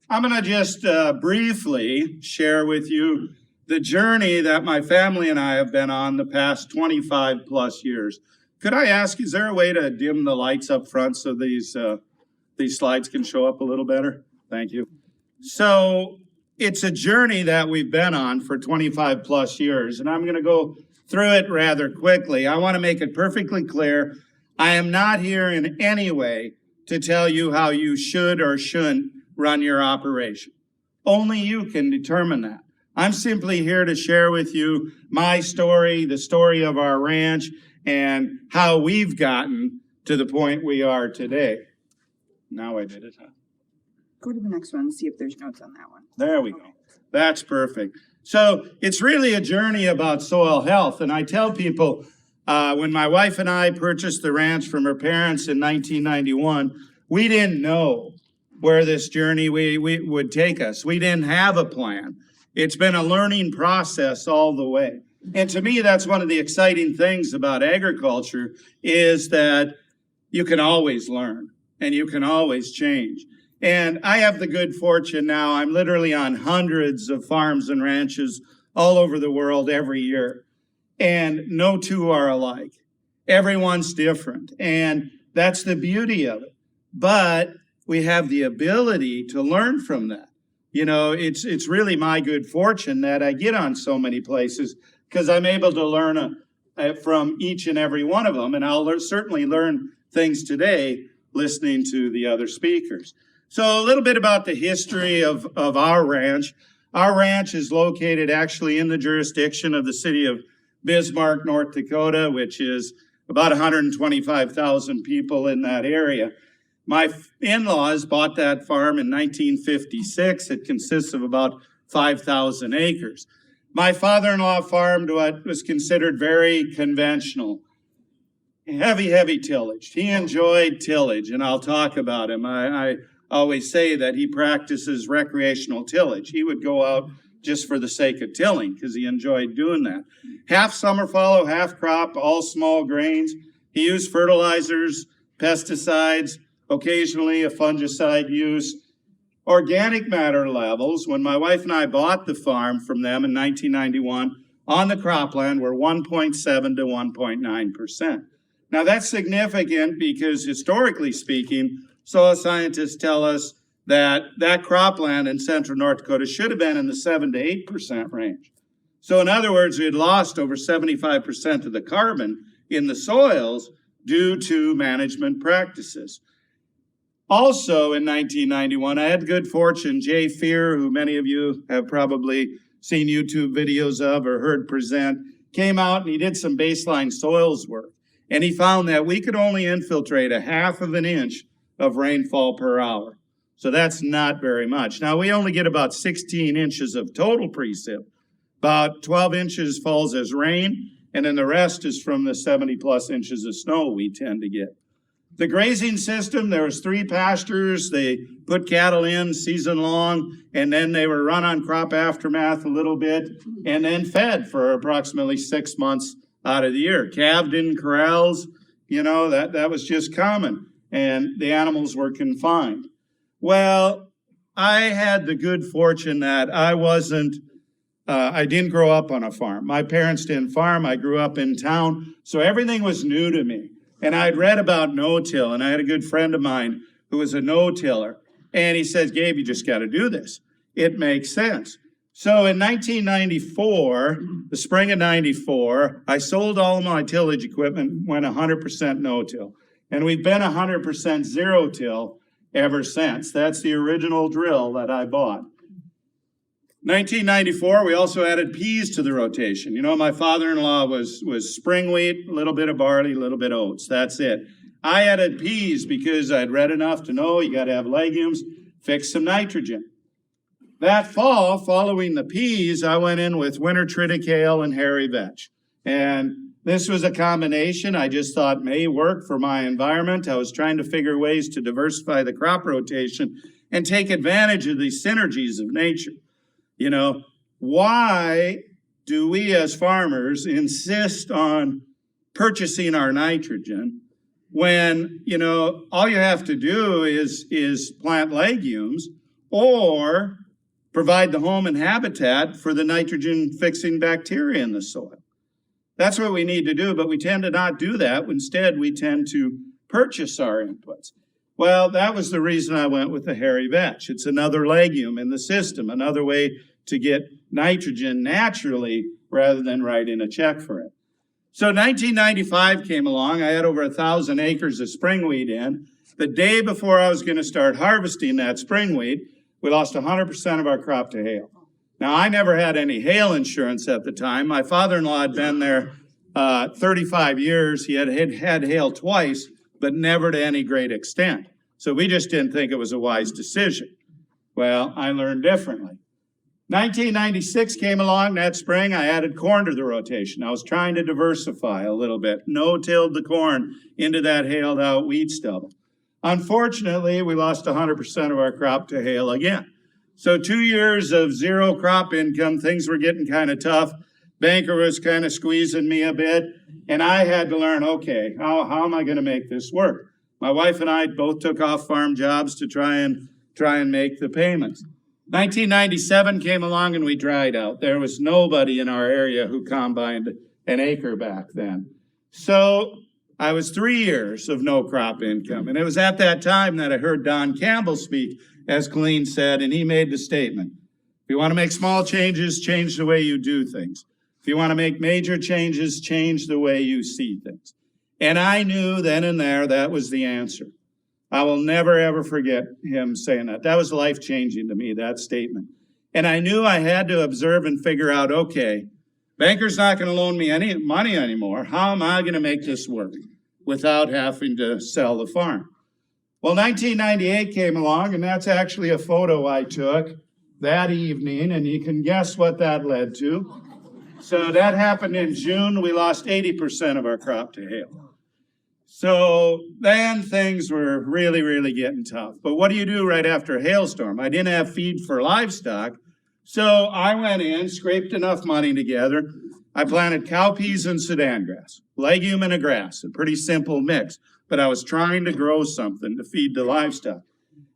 I'm going to just briefly share with you the journey that my family and I have been on the past 25 plus years. Could I ask, is there a way to dim the lights up front so these slides can show up a little better? Thank you. So it's a journey that we've been on for 25 plus years, and I'm going to go through it rather quickly. I want to make it perfectly clear. I am not here in any way to tell you how you should or shouldn't run your operation. Only you can determine that. I'm simply here to share with you my story, the story of our ranch, and how we've gotten to the point we are today. Now I did it, huh? Go to the next one and see if there's notes on that one. There we go. That's perfect. So it's really a journey about soil health. And I tell people, when my wife and I purchased the ranch from her parents in 1991, we didn't know where this journey we would take us. We didn't have a plan. It's been a learning process all the way. And to me, that's one of the exciting things about agriculture is that you can always learn and you can always change. And I have the good fortune now, I'm literally on hundreds of farms and ranches all over the world every year. And no two are alike. Everyone's different. And that's the beauty of it. But we have the ability to learn from that. You know, it's really my good fortune that I get on so many places because I'm able to learn from each and every one of them. And I'll certainly learn things today listening to the other speakers. So a little bit about the history of our ranch. Our ranch is located actually in the jurisdiction of the city of Bismarck, North Dakota, which is about 125,000 people in that area. My in-laws bought that farm in 1956. It consists of about 5,000 acres. My father-in-law farmed what was considered very conventional, heavy tillage. He enjoyed tillage, and I'll talk about him. I always say that he practices recreational tillage. He would go out just for the sake of tilling because he enjoyed doing that. Half summer fallow, half crop, all small grains. He used fertilizers, pesticides, occasionally a fungicide use. Organic matter levels, when my wife and I bought the farm from them in 1991, on the cropland were 1.7 to 1.9%. Now that's significant because historically speaking, soil scientists tell us that cropland in central North Dakota should have been in the 7 to 8% range. So in other words, we had lost over 75% of the carbon in the soils due to management practices. Also in 1991, I had good fortune, Jay Fear, who many of you have probably seen YouTube videos of or heard present, came out and he did some baseline soils work. And he found that we could only infiltrate a 1/2 inch of rainfall per hour. So that's not very much. Now we only get about 16 inches of total precip. About 12 inches falls as rain, and then the rest is from the 70 plus inches of snow we tend to get. The grazing system, there was 3 pastures. They put cattle in season long, and then they were run on crop aftermath a little bit, and then fed for approximately 6 months out of the year. Calved in corrals, you know, that was just common, and the animals were confined. Well, I had the good fortune that I didn't grow up on a farm. My parents didn't farm. I grew up in town, so everything was new to me. And I'd read about no-till, and I had a good friend of mine who was a no-tiller. And he says, Gabe, you just got to do this. It makes sense. So in 1994, the spring of 94, I sold all of my tillage equipment, went 100% no-till. And we've been 100% zero-till ever since. That's the original drill that I bought. 1994, we also added peas to the rotation. You know, my father-in-law was spring wheat, a little bit of barley, a little bit of oats. That's it. I added peas because I'd read enough to know you got to have legumes, fix some nitrogen. That fall, following the peas, I went in with winter triticale and hairy vetch. And this was a combination I just thought may work for my environment. I was trying to figure ways to diversify the crop rotation and take advantage of these synergies of nature. You know, why do we as farmers insist on purchasing our nitrogen when, you know, all you have to do is plant legumes or provide the home and habitat for the nitrogen-fixing bacteria in the soil. That's what we need to do, but we tend to not do that. Instead, we tend to purchase our inputs. Well, that was the reason I went with the hairy vetch. It's another legume in the system, another way to get nitrogen naturally rather than writing a check for it. So 1995 came along. I had over 1,000 acres of springweed in. The day before I was going to start harvesting that springweed, we lost 100% of our crop to hail. Now, I never had any hail insurance at the time. My father-in-law had been there 35 years. He had hail twice, but never to any great extent. So we just didn't think it was a wise decision. Well, I learned differently. 1996 came along. That spring, I added corn to the rotation. I was trying to diversify a little bit. No-tilled the corn into that hailed-out wheat stubble. Unfortunately, we lost 100% of our crop to hail again. So 2 years of zero crop income, things were getting kind of tough. Banker was kind of squeezing me a bit, and I had to learn, okay, how am I going to make this work? My wife and I both took off farm jobs to try and make the payments. 1997 came along and we dried out. There was nobody in our area who combined an acre back then. So I was 3 years of no crop income. And it was at that time that I heard Don Campbell speak, as Colleen said, and he made the statement, if you want to make small changes, change the way you do things. If you want to make major changes, change the way you see things. And I knew then and there that was the answer. I will never, ever forget him saying that. That was life-changing to me, that statement. And I knew I had to observe and figure out, okay, banker's not going to loan me any money anymore. How am I going to make this work without having to sell the farm? Well, 1998 came along, and that's actually a photo I took that evening, and you can guess what that led to. So that happened in June. We lost 80% of our crop to hail. So then things were really, really getting tough. But what do you do right after a hailstorm? I didn't have feed for livestock. So I went in, scraped enough money together. I planted cowpeas and Sudan grass, legume and a grass, a pretty simple mix. But I was trying to grow something to feed the livestock.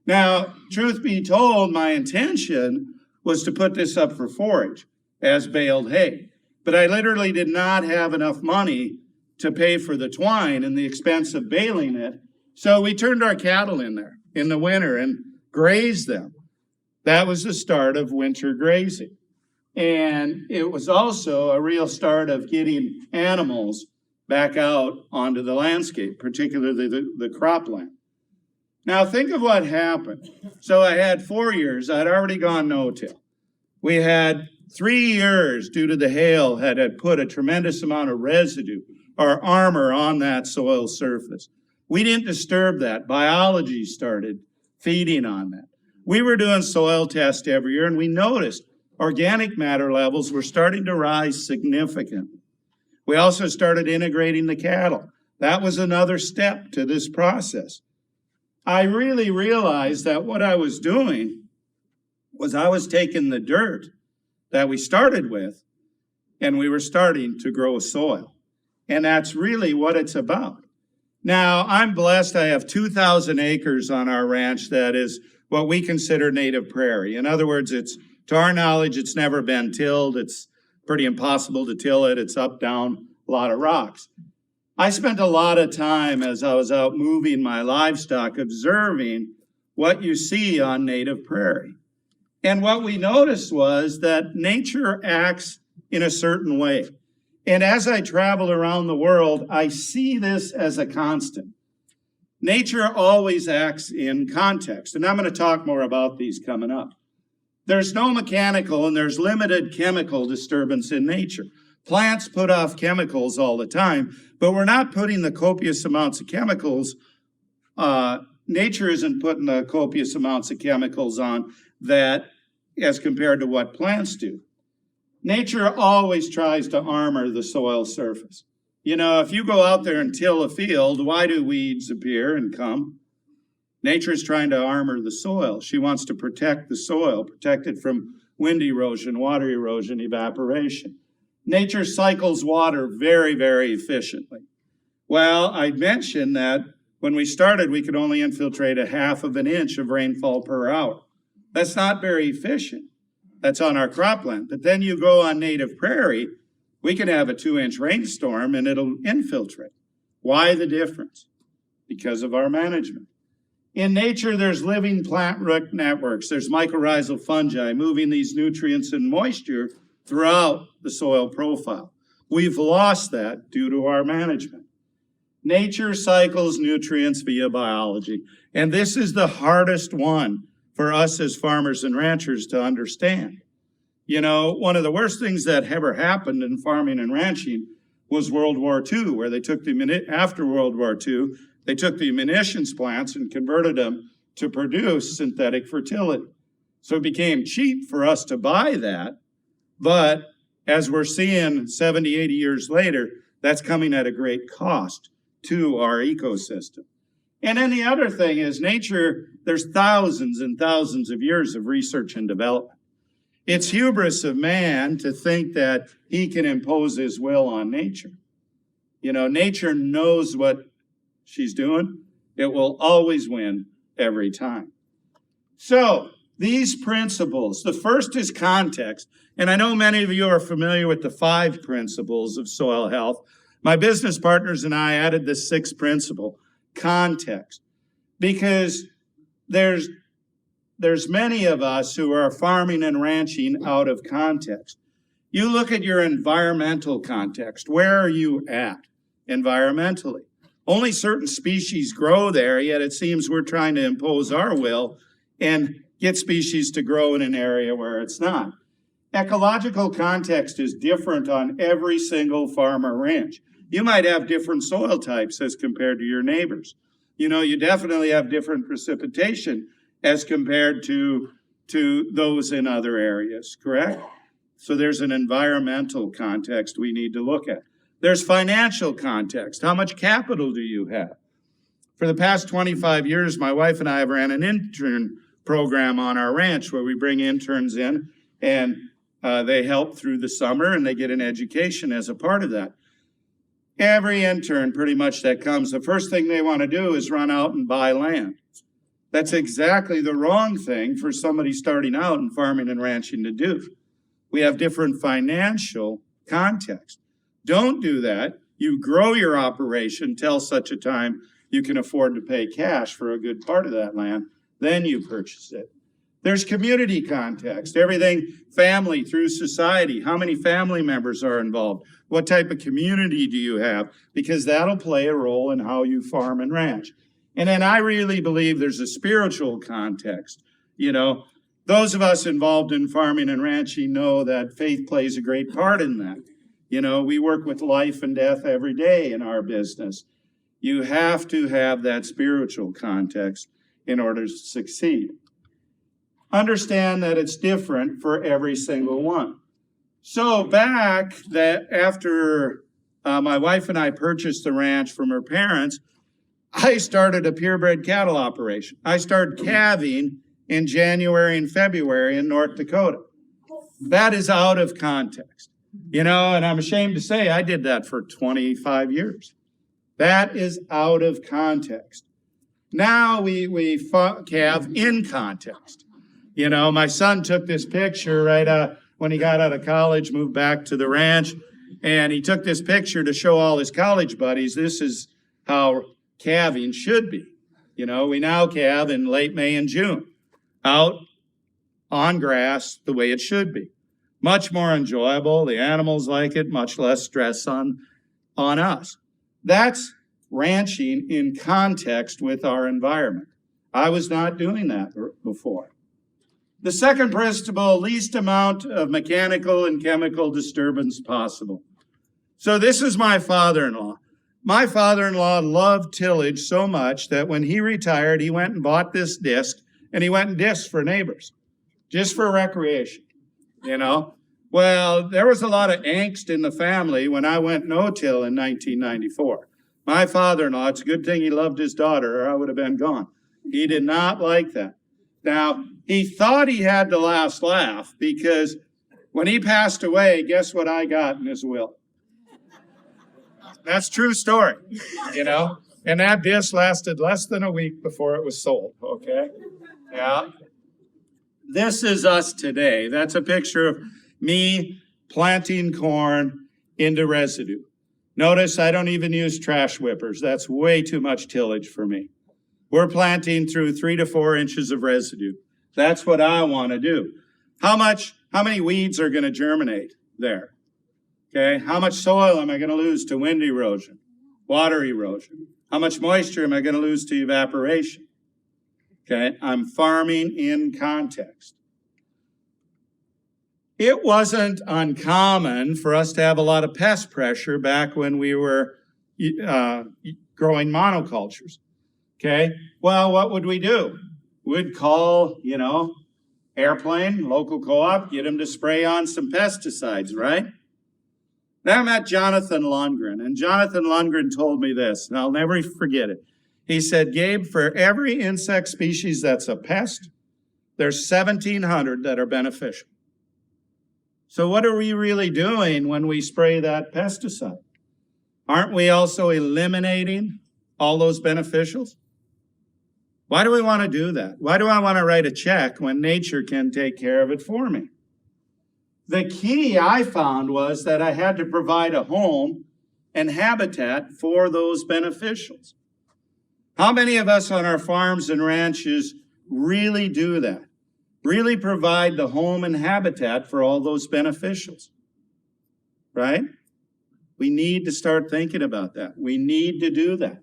Now, truth be told, my intention was to put this up for forage as baled hay. But I literally did not have enough money to pay for the twine and the expense of baling it. So we turned our cattle in there in the winter and grazed them. That was the start of winter grazing. And it was also a real start of getting animals back out onto the landscape, particularly the cropland. Now think of what happened. So I had 4 years. I'd already gone no-till. We had 3 years due to the hail had put a tremendous amount of residue or armor on that soil surface. We didn't disturb that. Biology started feeding on that. We were doing soil tests every year, and we noticed organic matter levels were starting to rise significantly. We also started integrating the cattle. That was another step to this process. I really realized that what I was doing was I was taking the dirt that we started with, and we were starting to grow soil. And that's really what it's about. Now, I'm blessed. I have 2,000 acres on our ranch that is what we consider native prairie. In other words, to our knowledge, it's never been tilled. It's pretty impossible to till it. It's up, down, a lot of rocks. I spent a lot of time as I was out moving my livestock observing what you see on native prairie. And what we noticed was that nature acts in a certain way. And as I travel around the world, I see this as a constant. Nature always acts in context, and I'm going to talk more about these coming up. There's no mechanical and there's limited chemical disturbance in nature. Plants put off chemicals all the time, but we're not putting the copious amounts of chemicals. Nature isn't putting the copious amounts of chemicals on that as compared to what plants do. Nature always tries to armor the soil surface. You know, if you go out there and till a field, why do weeds appear and come? Nature is trying to armor the soil. She wants to protect the soil, protect it from wind erosion, water erosion, evaporation. Nature cycles water very, very efficiently. Well, I mentioned that when we started, we could only infiltrate 1/2 of an inch of rainfall per hour. That's not very efficient. That's on our cropland. But then you go on native prairie, we can have a 2-inch rainstorm and it'll infiltrate. Why the difference? Because of our management. In nature, there's living plant root networks. There's mycorrhizal fungi moving these nutrients and moisture throughout the soil profile. We've lost that due to our management. Nature cycles nutrients via biology. And this is the hardest one for us as farmers and ranchers to understand. You know, one of the worst things that ever happened in farming and ranching was World War II, where they took after World War II, they took the munitions plants and converted them to produce synthetic fertility. So it became cheap for us to buy that. But as we're seeing 70, 80 years later, that's coming at a great cost to our ecosystem. And then the other thing is nature, there's thousands and thousands of years of research and development. It's hubris of man to think that he can impose his will on nature. You know, nature knows what she's doing. It will always win every time. So these principles, the first is context. And I know many of you are familiar with the 5 principles of soil health. My business partners and I added the 6th principle, context, because there's many of us who are farming and ranching out of context. You look at your environmental context. Where are you at environmentally? Only certain species grow there, yet it seems we're trying to impose our will and get species to grow in an area where it's not. Ecological context is different on every single farm or ranch. You might have different soil types as compared to your neighbors. You know, you definitely have different precipitation as compared to those in other areas, correct? So there's an environmental context we need to look at. There's financial context. How much capital do you have? For the past 25 years, my wife and I have ran an intern program on our ranch where we bring interns in and they help through the summer and they get an education as a part of that. Every intern pretty much that comes, the first thing they want to do is run out and buy land. That's exactly the wrong thing for somebody starting out in farming and ranching to do. We have different financial context. Don't do that. You grow your operation till such a time you can afford to pay cash for a good part of that land. Then you purchase it. There's community context, everything family through society. How many family members are involved? What type of community do you have? Because that'll play a role in how you farm and ranch. And then I really believe there's a spiritual context. You know, those of us involved in farming and ranching know that faith plays a great part in that. You know, we work with life and death every day in our business. You have to have that spiritual context in order to succeed. Understand that it's different for every single one. So back that after my wife and I purchased the ranch from her parents, I started a purebred cattle operation. I started calving in January and February in North Dakota. That is out of context. You know, and I'm ashamed to say I did that for 25 years. That is out of context. Now we calve in context. You know, my son took this picture right when he got out of college, moved back to the ranch, and he took this picture to show all his college buddies, this is how calving should be. You know, we now calve in late May and June, out on grass the way it should be. Much more enjoyable. The animals like it, much less stress on us. That's ranching in context with our environment. I was not doing that before. The second principle, least amount of mechanical and chemical disturbance possible. So this is my father-in-law. My father-in-law loved tillage so much that when he retired, he went and bought this disc, and he went and disced for neighbors, just for recreation, you know. Well, there was a lot of angst in the family when I went no-till in 1994. My father-in-law, it's a good thing he loved his daughter, or I would have been gone. He did not like that. Now, he thought he had the last laugh because when he passed away, guess what I got in his will? That's true story, you know? And that disc lasted less than a week before it was sold, okay? Yeah. This is us today. That's a picture of me planting corn into residue. Notice I don't even use trash whippers. That's way too much tillage for me. We're planting through 3 to 4 inches of residue. That's what I want to do. How many weeds are going to germinate there? Okay, how much soil am I going to lose to wind erosion, water erosion? How much moisture am I going to lose to evaporation? Okay, I'm farming in context. It wasn't uncommon for us to have a lot of pest pressure back when we were growing monocultures. Okay, well, what would we do? We'd call, airplane, local co-op, get them to spray on some pesticides, right? Then I met Jonathan Lundgren, and Jonathan Lundgren told me this, and I'll never forget it. He said, Gabe, for every insect species that's a pest, there's 1,700 that are beneficial. So what are we really doing when we spray that pesticide? Aren't we also eliminating all those beneficials? Why do we want to do that? Why do I want to write a check when nature can take care of it for me? The key I found was that I had to provide a home and habitat for those beneficials. How many of us on our farms and ranches really do that? Really provide the home and habitat for all those beneficials, right? We need to start thinking about that. We need to do that.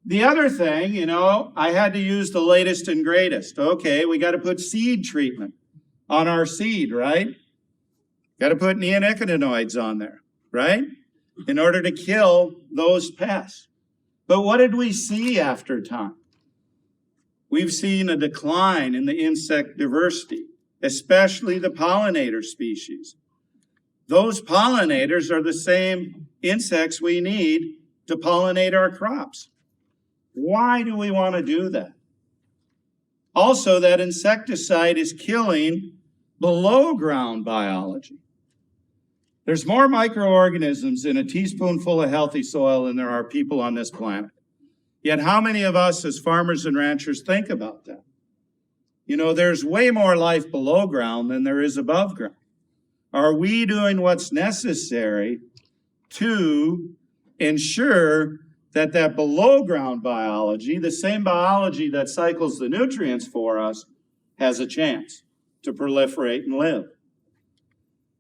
The other thing, I had to use the latest and greatest. Okay, we got to put seed treatment on our seed, right? Got to put neonicotinoids on there, right? In order to kill those pests. But what did we see after time? We've seen a decline in the insect diversity, especially the pollinator species. Those pollinators are the same insects we need to pollinate our crops. Why do we want to do that? Also, that insecticide is killing below ground biology. There's more microorganisms in a teaspoonful of healthy soil than there are people on this planet. Yet how many of us as farmers and ranchers think about that? There's way more life below ground than there is above ground. Are we doing what's necessary to ensure that below ground biology, the same biology that cycles the nutrients for us, has a chance to proliferate and live?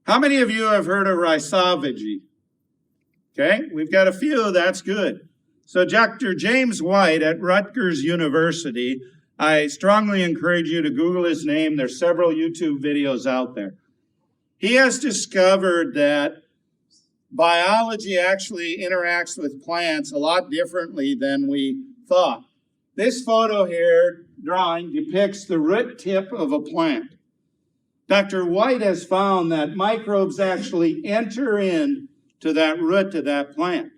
How many of you have heard of rhizobigy? Okay, we've got a few, that's good. So Dr. James White at Rutgers University, I strongly encourage you to Google his name. There's several YouTube videos out there. He has discovered that biology actually interacts with plants a lot differently than we thought. This photo here, drawing, depicts the root tip of a plant. Dr. White has found that microbes actually enter into that root of that plant.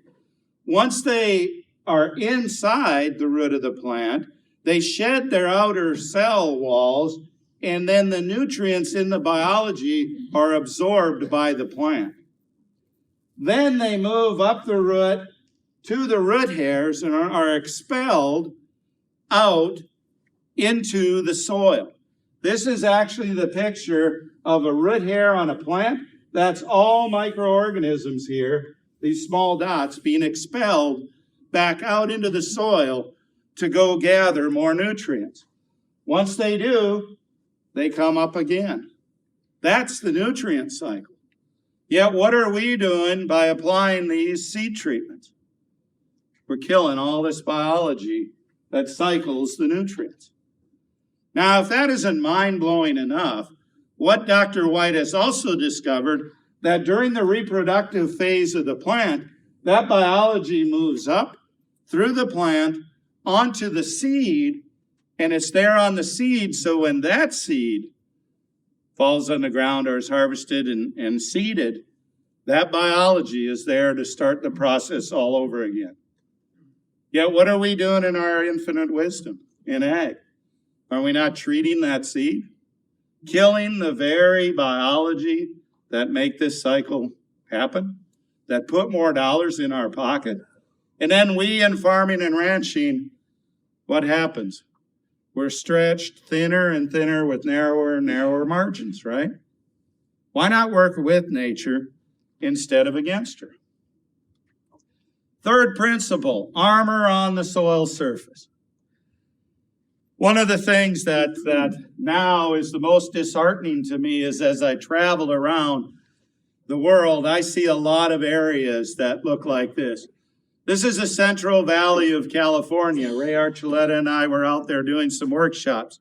Once they are inside the root of the plant, they shed their outer cell walls, and then the nutrients in the biology are absorbed by the plant. Then they move up the root to the root hairs and are expelled out into the soil. This is actually the picture of a root hair on a plant. That's all microorganisms here, these small dots being expelled back out into the soil to go gather more nutrients. Once they do, they come up again. That's the nutrient cycle. Yet what are we doing by applying these seed treatments? We're killing all this biology that cycles the nutrients. Now, if that isn't mind-blowing enough, what Dr. White has also discovered, that during the reproductive phase of the plant, that biology moves up through the plant onto the seed, and it's there on the seed, so when that seed falls on the ground or is harvested and seeded, that biology is there to start the process all over again. Yet what are we doing in our infinite wisdom in ag? Are we not treating that seed? Killing the very biology that make this cycle happen? That put more dollars in our pocket? And then we in farming and ranching, what happens? We're stretched thinner and thinner with narrower and narrower margins, right? Why not work with nature instead of against her? Third principle, armor on the soil surface. One of the things that now is the most disheartening to me is as I travel around the world, I see a lot of areas that look like this. This is the Central Valley of California. Ray Archuleta and I were out there doing some workshops.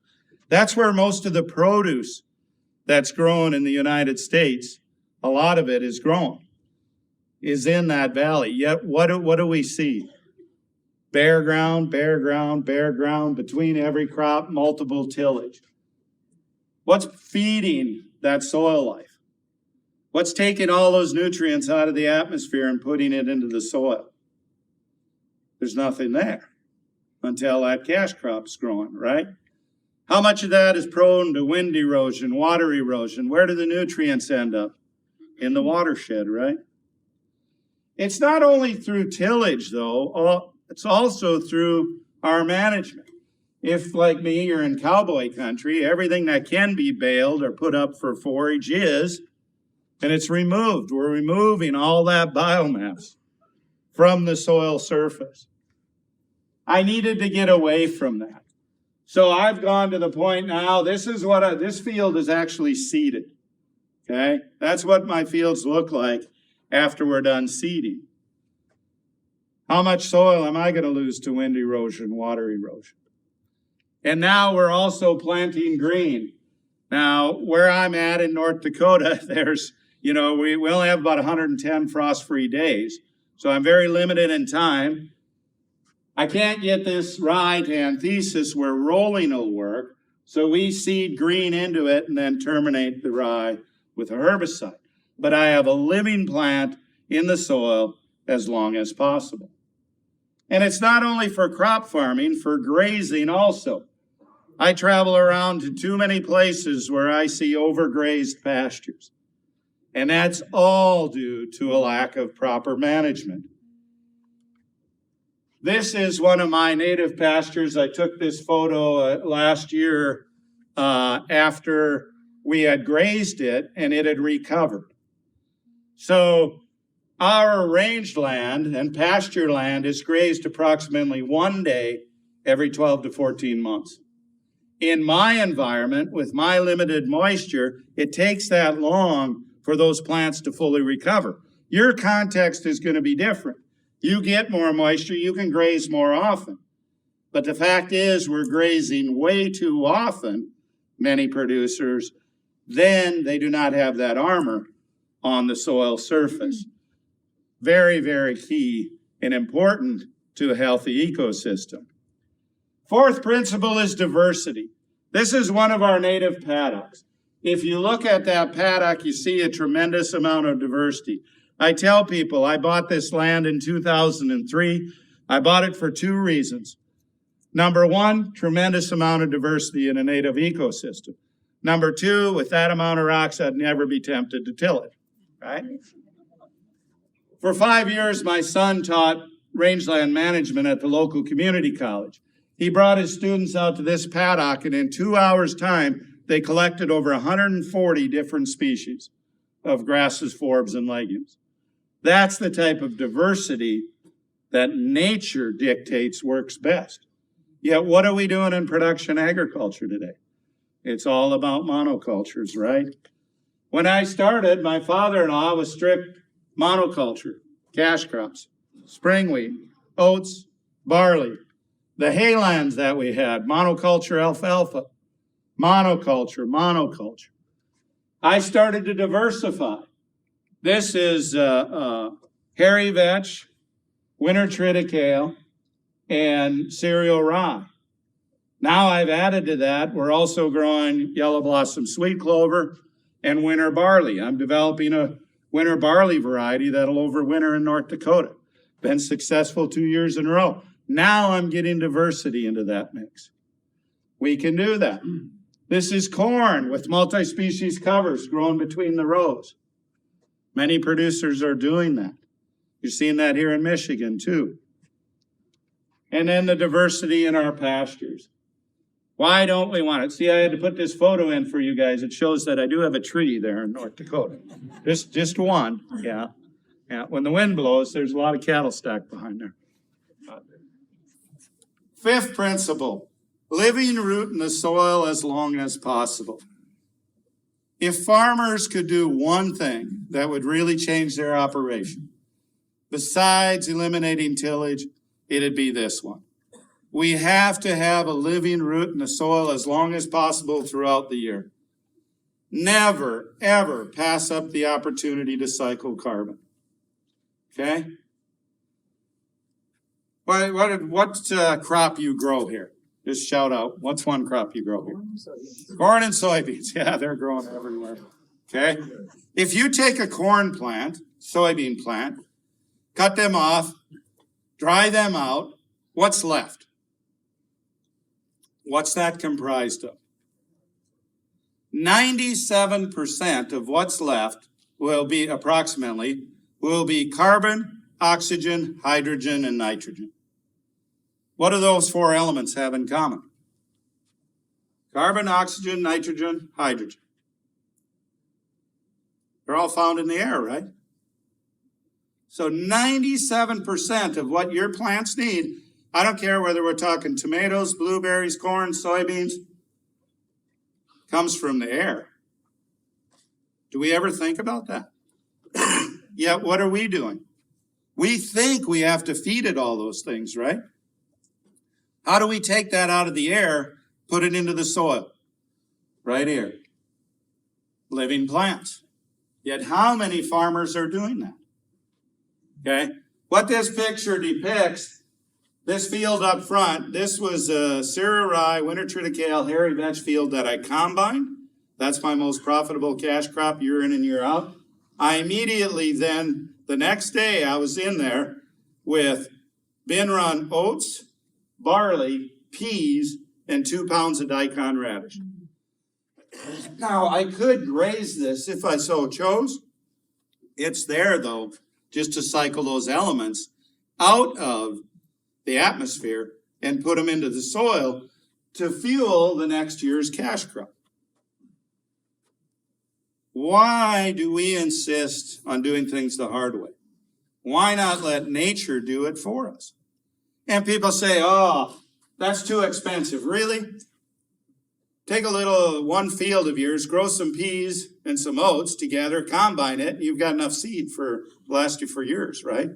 That's where most of the produce that's grown in the United States, a lot of it is grown, is in that valley. Yet what do we see? Bare ground, bare ground, bare ground, between every crop, multiple tillage. What's feeding that soil life? What's taking all those nutrients out of the atmosphere and putting it into the soil? There's nothing there until that cash crop's growing, right? How much of that is prone to wind erosion, water erosion? Where do the nutrients end up? In the watershed, right? It's not only through tillage, though, it's also through our management. If, like me, you're in cowboy country, everything that can be baled or put up for forage is, and it's removed. We're removing all that biomass from the soil surface. I needed to get away from that. So I've gone to the point now, this field is actually seeded, okay? That's what my fields look like after we're done seeding. How much soil am I going to lose to wind erosion, water erosion? And now we're also planting green. Now, where I'm at in North Dakota, there's, we only have about 110 frost-free days. So I'm very limited in time. I can't get this rye to anthesis where rolling will work. So we seed green into it and then terminate the rye with a herbicide. But I have a living plant in the soil as long as possible. And it's not only for crop farming, for grazing also. I travel around to too many places where I see overgrazed pastures. And that's all due to a lack of proper management. This is one of my native pastures. I took this photo last year after we had grazed it and it had recovered. So our rangeland and pasture land is grazed approximately one day every 12 to 14 months. In my environment, with my limited moisture, it takes that long for those plants to fully recover. Your context is going to be different. You get more moisture, you can graze more often. But the fact is, we're grazing way too often, many producers, then they do not have that armor on the soil surface. Very, very key and important to a healthy ecosystem. Fourth principle is diversity. This is one of our native paddocks. If you look at that paddock, you see a tremendous amount of diversity. I tell people I bought this land in 2003. I bought it for two reasons. Number one, tremendous amount of diversity in a native ecosystem. Number two, with that amount of rocks, I'd never be tempted to till it, right? For 5 years, my son taught rangeland management at the local community college. He brought his students out to this paddock, and in 2 hours' time, they collected over 140 different species of grasses, forbs, and legumes. That's the type of diversity that nature dictates works best. Yet what are we doing in production agriculture today? It's all about monocultures, right? When I started, my father-in-law was strict monoculture, cash crops, spring wheat, oats, barley. The haylands that we had, monoculture alfalfa, monoculture. I started to diversify. This is hairy vetch, winter triticale, and cereal rye. Now I've added to that, we're also growing yellow blossom sweet clover and winter barley. I'm developing a winter barley variety that'll overwinter in North Dakota. Been successful 2 years in a row. Now I'm getting diversity into that mix. We can do that. This is corn with multi-species covers grown between the rows. Many producers are doing that. You're seeing that here in Michigan too. And then the diversity in our pastures. Why don't we want it? See, I had to put this photo in for you guys. It shows that I do have a tree there in North Dakota. Just one, yeah. Yeah, when the wind blows, there's a lot of cattle stacked behind there. Fifth principle, living root in the soil as long as possible. If farmers could do one thing that would really change their operation, besides eliminating tillage, it'd be this one. We have to have a living root in the soil as long as possible throughout the year. Never, ever pass up the opportunity to cycle carbon. Okay? What crop you grow here? Just shout out. What's one crop you grow here? Corn and soybeans. Yeah, they're growing everywhere. Okay? If you take a corn plant, soybean plant, cut them off, dry them out, what's left? What's that comprised of? 97% of what's left will be approximately carbon, oxygen, hydrogen, and nitrogen. What do those four elements have in common? Carbon, oxygen, nitrogen, hydrogen. They're all found in the air, right? So 97% of what your plants need, I don't care whether we're talking tomatoes, blueberries, corn, soybeans, comes from the air. Do we ever think about that? Yet what are we doing? We think we have to feed it all those things, right? How do we take that out of the air, put it into the soil? Right here. Living plants. Yet how many farmers are doing that? Okay? What this picture depicts, this field up front, this was a Syrah rye, winter triticale, hairy vetch field that I combined. That's my most profitable cash crop year in and year out. I immediately then, the next day, I was in there with bin run oats, barley, peas, and 2 pounds of daikon radish. Now, I could graze this if I so chose. It's there, though, just to cycle those elements out of the atmosphere and put them into the soil to fuel the next year's cash crop. Why do we insist on doing things the hard way? Why not let nature do it for us? And people say, oh, that's too expensive. Really? Take one field of yours, grow some peas and some oats together, combine it, and you've got enough seed for last you for years, right?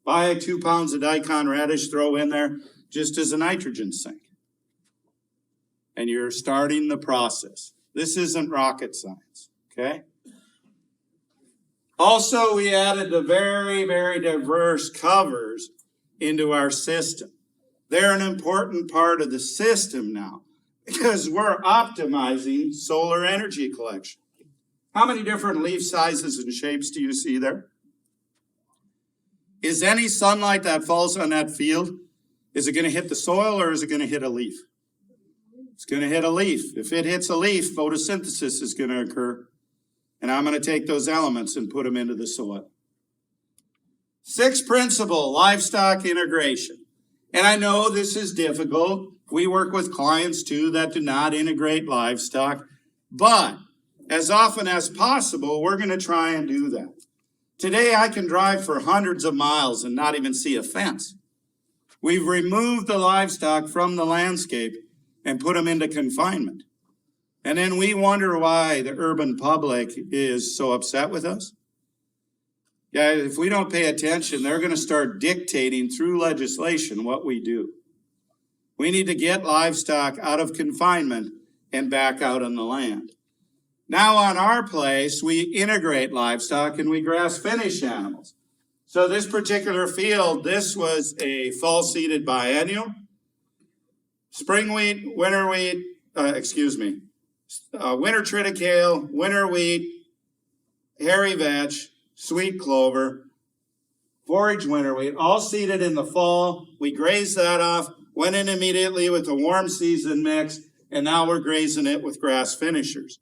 Buy 2 pounds of daikon radish, throw in there just as a nitrogen sink. And you're starting the process. This isn't rocket science, okay? Also, we added the very, very diverse covers into our system. They're an important part of the system now because we're optimizing solar energy collection. How many different leaf sizes and shapes do you see there? Is any sunlight that falls on that field, is it going to hit the soil or is it going to hit a leaf? It's going to hit a leaf. If it hits a leaf, photosynthesis is going to occur. And I'm going to take those elements and put them into the soil. Sixth principle, livestock integration. And I know this is difficult. We work with clients too that do not integrate livestock. But as often as possible, we're going to try and do that. Today I can drive for hundreds of miles and not even see a fence. We've removed the livestock from the landscape and put them into confinement. And then we wonder why the urban public is so upset with us. Yeah, if we don't pay attention, they're going to start dictating through legislation what we do. We need to get livestock out of confinement and back out on the land. Now on our place, we integrate livestock and we grass finish animals. So this particular field, this was a fall seeded biennial. Spring wheat, winter wheat, winter triticale, winter wheat, hairy vetch, sweet clover, forage winter wheat, all seeded in the fall. We grazed that off, went in immediately with a warm season mix, and now we're grazing it with grass finishers.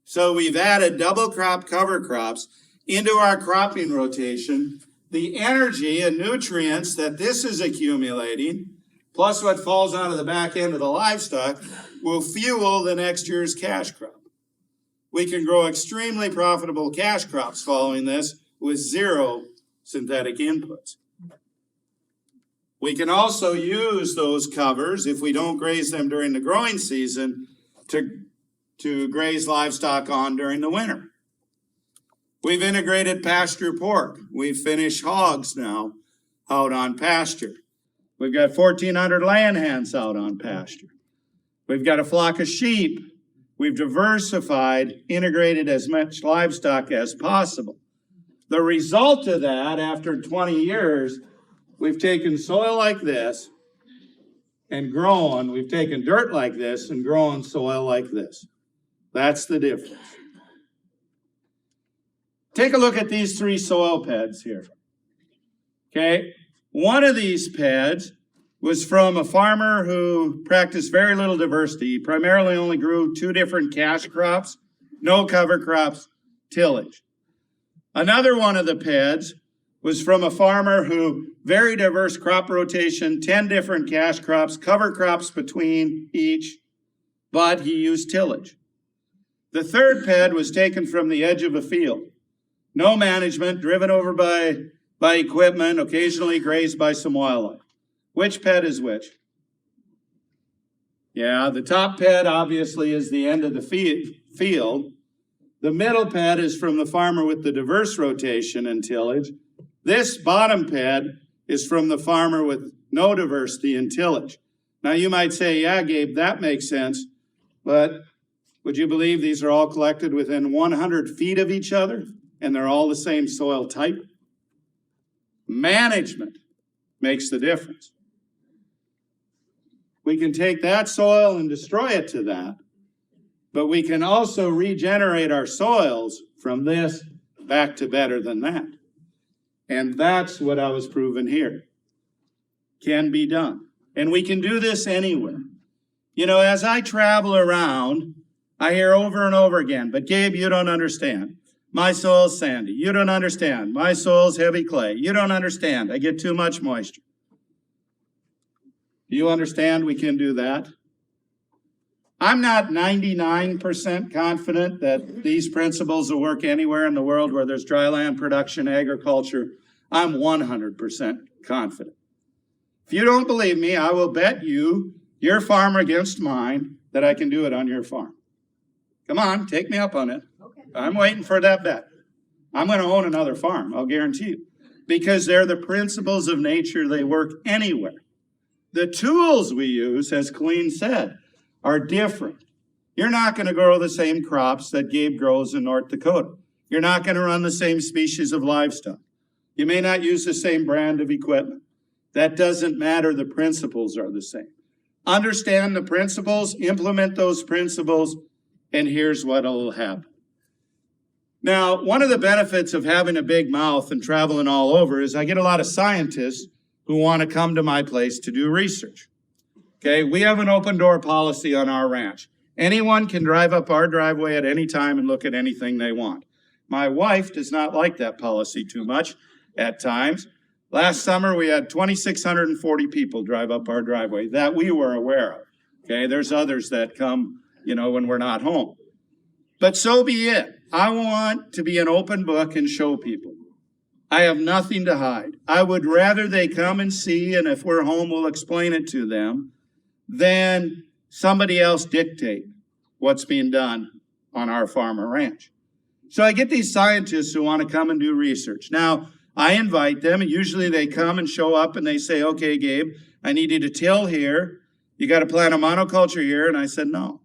So we've added double crop cover crops into our cropping rotation. The energy and nutrients that this is accumulating, plus what falls out of the back end of the livestock will fuel the next year's cash crop. We can grow extremely profitable cash crops following this with zero synthetic inputs. We can also use those covers, if we don't graze them during the growing season, to graze livestock on during the winter. We've integrated pasture pork. We've finished hogs now out on pasture. We've got 1,400 land hands out on pasture. We've got a flock of sheep. We've diversified, integrated as much livestock as possible. The result of that, after 20 years, we've taken soil like this and grown. We've taken dirt like this and grown soil like this. That's the difference. Take a look at these three soil beds here. Okay, one of these beds was from a farmer who practiced very little diversity. He primarily only grew 2 different cash crops, no cover crops, tillage. Another one of the beds was from a farmer who very diverse crop rotation, 10 different cash crops, cover crops between each, but he used tillage. The third bed was taken from the edge of a field. No management, driven over by equipment, occasionally grazed by some wildlife. Which bed is which? Yeah, the top bed obviously is the end of the field. The middle bed is from the farmer with the diverse rotation and tillage. This bottom bed is from the farmer with no diversity and tillage. Now you might say, yeah, Gabe, that makes sense, but would you believe these are all collected within 100 feet of each other and they're all the same soil type? Management makes the difference. We can take that soil and destroy it to that, but we can also regenerate our soils from this back to better than that. And that's what I was proving here. Can be done. And we can do this anywhere. You know, as I travel around, I hear over and over again, but Gabe, you don't understand. My soil's sandy. You don't understand. My soil's heavy clay. You don't understand. I get too much moisture. Do you understand we can do that? I'm not 99% confident that these principles will work anywhere in the world where there's dry land production, agriculture. I'm 100% confident. If you don't believe me, I will bet you, your farm against mine, that I can do it on your farm. Come on, take me up on it. Okay. I'm waiting for that bet. I'm going to own another farm, I'll guarantee you. Because they're the principles of nature, they work anywhere. The tools we use, as Colleen said, are different. You're not going to grow the same crops that Gabe grows in North Dakota. You're not going to run the same species of livestock. You may not use the same brand of equipment. That doesn't matter. The principles are the same. Understand the principles, implement those principles, and here's what will happen. Now, one of the benefits of having a big mouth and traveling all over is I get a lot of scientists who want to come to my place to do research. Okay, we have an open door policy on our ranch. Anyone can drive up our driveway at any time and look at anything they want. My wife does not like that policy too much at times. Last summer, we had 2,640 people drive up our driveway that we were aware of. Okay, there's others that come, when we're not home. But so be it. I want to be an open book and show people. I have nothing to hide. I would rather they come and see, and if we're home, we'll explain it to them, than somebody else dictate what's being done on our farm or ranch. So I get these scientists who want to come and do research. Now, I invite them, and usually they come and show up and they say, okay, Gabe, I need you to till here. You got to plant a monoculture here. And I said, no.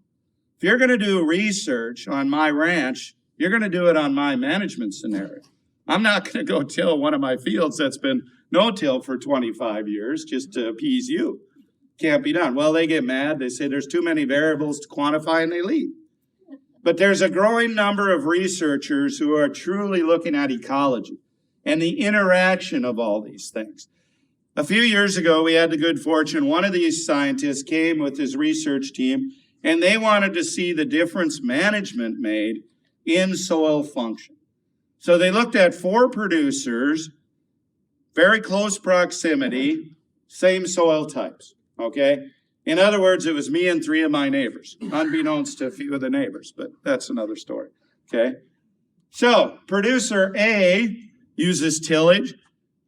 If you're going to do research on my ranch, you're going to do it on my management scenario. I'm not going to go till one of my fields that's been no-till for 25 years just to appease you. Can't be done. Well, they get mad. They say there's too many variables to quantify, and they leave. But there's a growing number of researchers who are truly looking at ecology and the interaction of all these things. A few years ago, we had the good fortune, one of these scientists came with his research team, and they wanted to see the difference management made in soil function. So they looked at 4 producers, very close proximity, same soil types okay? In other words, it was me and 3 of my neighbors, unbeknownst to a few of the neighbors, but that's another story, okay? So producer A uses tillage,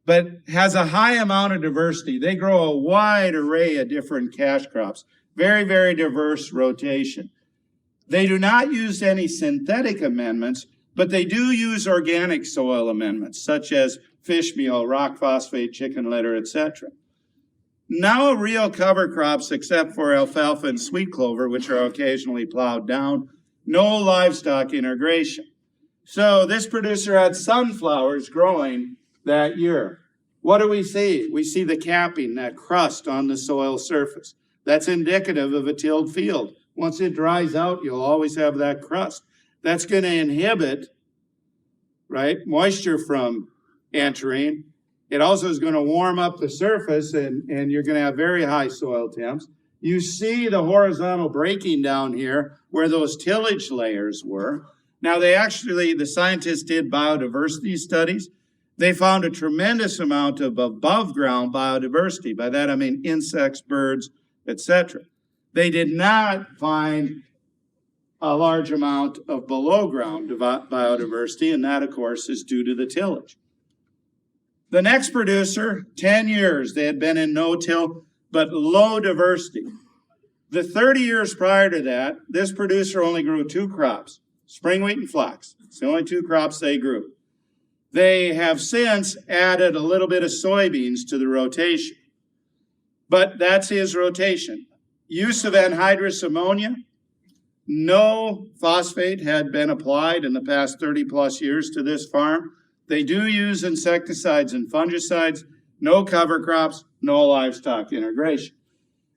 but has a high amount of diversity. They grow a wide array of different cash crops, very, very diverse rotation. They do not use any synthetic amendments, but they do use organic soil amendments, such as fish meal, rock phosphate, chicken litter, etc. No real cover crops except for alfalfa and sweet clover, which are occasionally plowed down. No livestock integration. So this producer had sunflowers growing that year. What do we see? We see the capping, that crust on the soil surface. That's indicative of a tilled field. Once it dries out, you'll always have that crust. That's going to inhibit, right, moisture from entering. It also is going to warm up the surface, and you're going to have very high soil temps. You see the horizontal breaking down here where those tillage layers were. Now, the scientists did biodiversity studies. They found a tremendous amount of above ground biodiversity. By that, I mean insects, birds, etc. They did not find a large amount of below ground biodiversity, and that, of course, is due to the tillage. The next producer, 10 years, they had been in no-till, but low diversity. The 30 years prior to that, this producer only grew 2 crops, spring wheat and flax. It's the only 2 crops they grew. They have since added a little bit of soybeans to the rotation, but that's his rotation. Use of anhydrous ammonia. No phosphate had been applied in the past 30 plus years to this farm. They do use insecticides and fungicides, no cover crops, no livestock integration.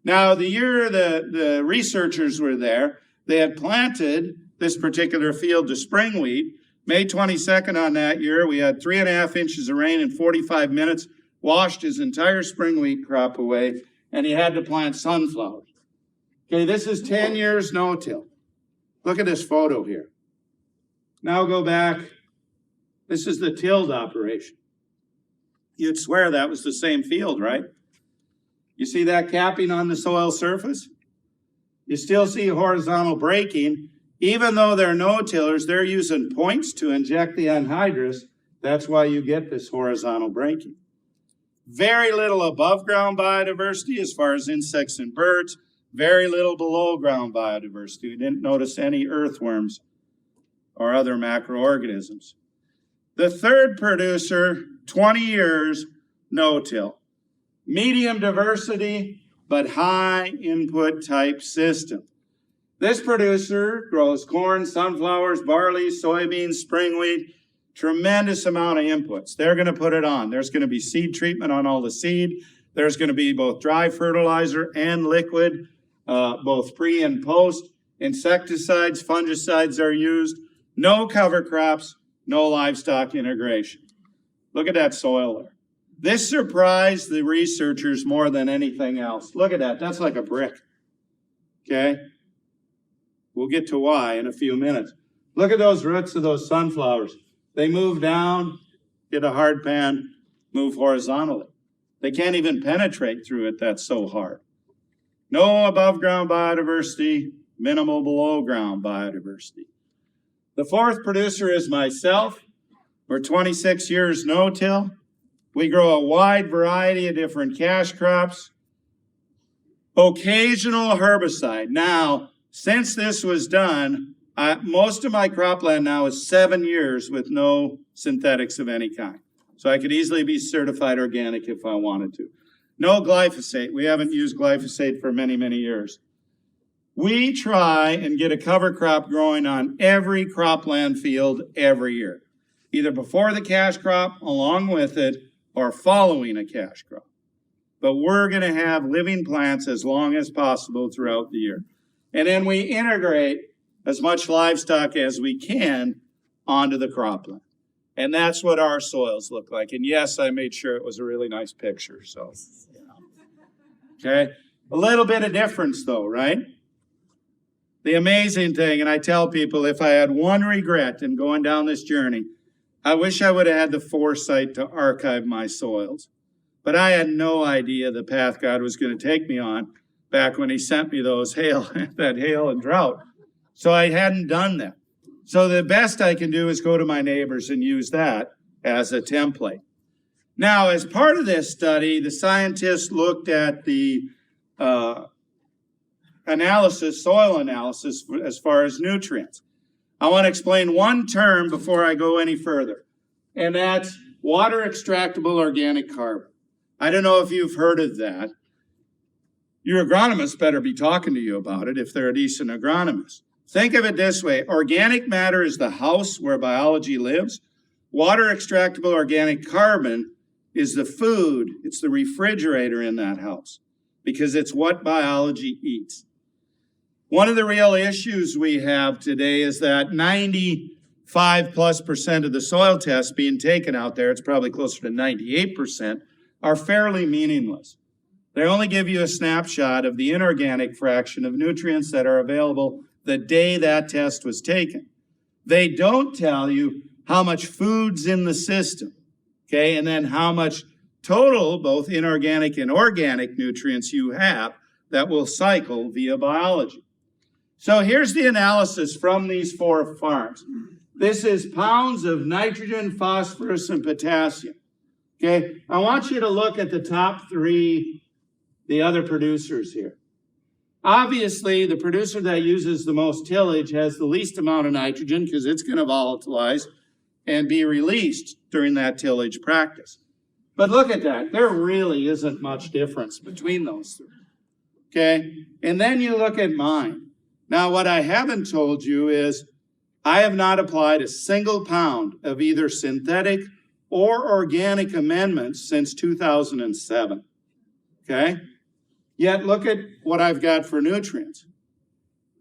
Now, the year the researchers were there, they had planted this particular field to spring wheat. May 22nd on that year, we had 3.5 inches of rain in 45 minutes, washed his entire spring wheat crop away, and he had to plant sunflowers. Okay, this is 10 years no-till. Look at this photo here. Now go back. This is the tilled operation. You'd swear that was the same field, right? You see that capping on the soil surface? You still see horizontal breaking. Even though they're no-tillers, they're using points to inject the anhydrous. That's why you get this horizontal breaking. Very little above ground biodiversity as far as insects and birds. Very little below ground biodiversity. We didn't notice any earthworms or other macroorganisms. The third producer, 20 years, no-till. Medium diversity, but high input type system. This producer grows corn, sunflowers, barley, soybeans, spring wheat, tremendous amount of inputs. They're going to put it on. There's going to be seed treatment on all the seed. There's going to be both dry fertilizer and liquid, both pre and post. Insecticides, fungicides are used. No cover crops, no livestock integration. Look at that soil there. This surprised the researchers more than anything else. Look at that. That's like a brick. Okay? We'll get to why in a few minutes. Look at those roots of those sunflowers. They move down, get a hard pan, move horizontally. They can't even penetrate through it. That's so hard. No above ground biodiversity, minimal below ground biodiversity. The fourth producer is myself. We're 26 years no-till. We grow a wide variety of different cash crops. Occasional herbicide. Now, since this was done, most of my cropland now is 7 years with no synthetics of any kind. So I could easily be certified organic if I wanted to. No glyphosate. We haven't used glyphosate for many, many years. We try and get a cover crop growing on every cropland field every year, either before the cash crop, along with it, or following a cash crop. But we're going to have living plants as long as possible throughout the year. And then we integrate as much livestock as we can onto the cropland. And that's what our soils look like. And yes, I made sure it was a really nice picture. So, okay. A little bit of difference though, right? The amazing thing, and I tell people, if I had one regret in going down this journey, I wish I would have had the foresight to archive my soils. But I had no idea the path God was going to take me on back when he sent me those that hail and drought. So I hadn't done that. So the best I can do is go to my neighbors and use that as a template. Now, as part of this study, the scientists looked at the soil analysis as far as nutrients. I want to explain one term before I go any further, and that's water extractable organic carbon. I don't know if you've heard of that. Your agronomist better be talking to you about it if they're a decent agronomist. Think of it this way. Organic matter is the house where biology lives. Water extractable organic carbon is the food. It's the refrigerator in that house because it's what biology eats. One of the real issues we have today is that 95+% of the soil tests being taken out there, it's probably closer to 98%, are fairly meaningless. They only give you a snapshot of the inorganic fraction of nutrients that are available the day that test was taken. They don't tell you how much food's in the system, okay, and then how much total, both inorganic and organic nutrients you have that will cycle via biology. So here's the analysis from these 4 farms. This is pounds of nitrogen, phosphorus, and potassium. Okay, I want you to look at the top 3, the other producers here. Obviously, the producer that uses the most tillage has the least amount of nitrogen because it's going to volatilize and be released during that tillage practice. But look at that. There really isn't much difference between those 3. Okay, and then you look at mine. Now, what I haven't told you is I have not applied a single pound of either synthetic or organic amendments since 2007, okay? Yet look at what I've got for nutrients.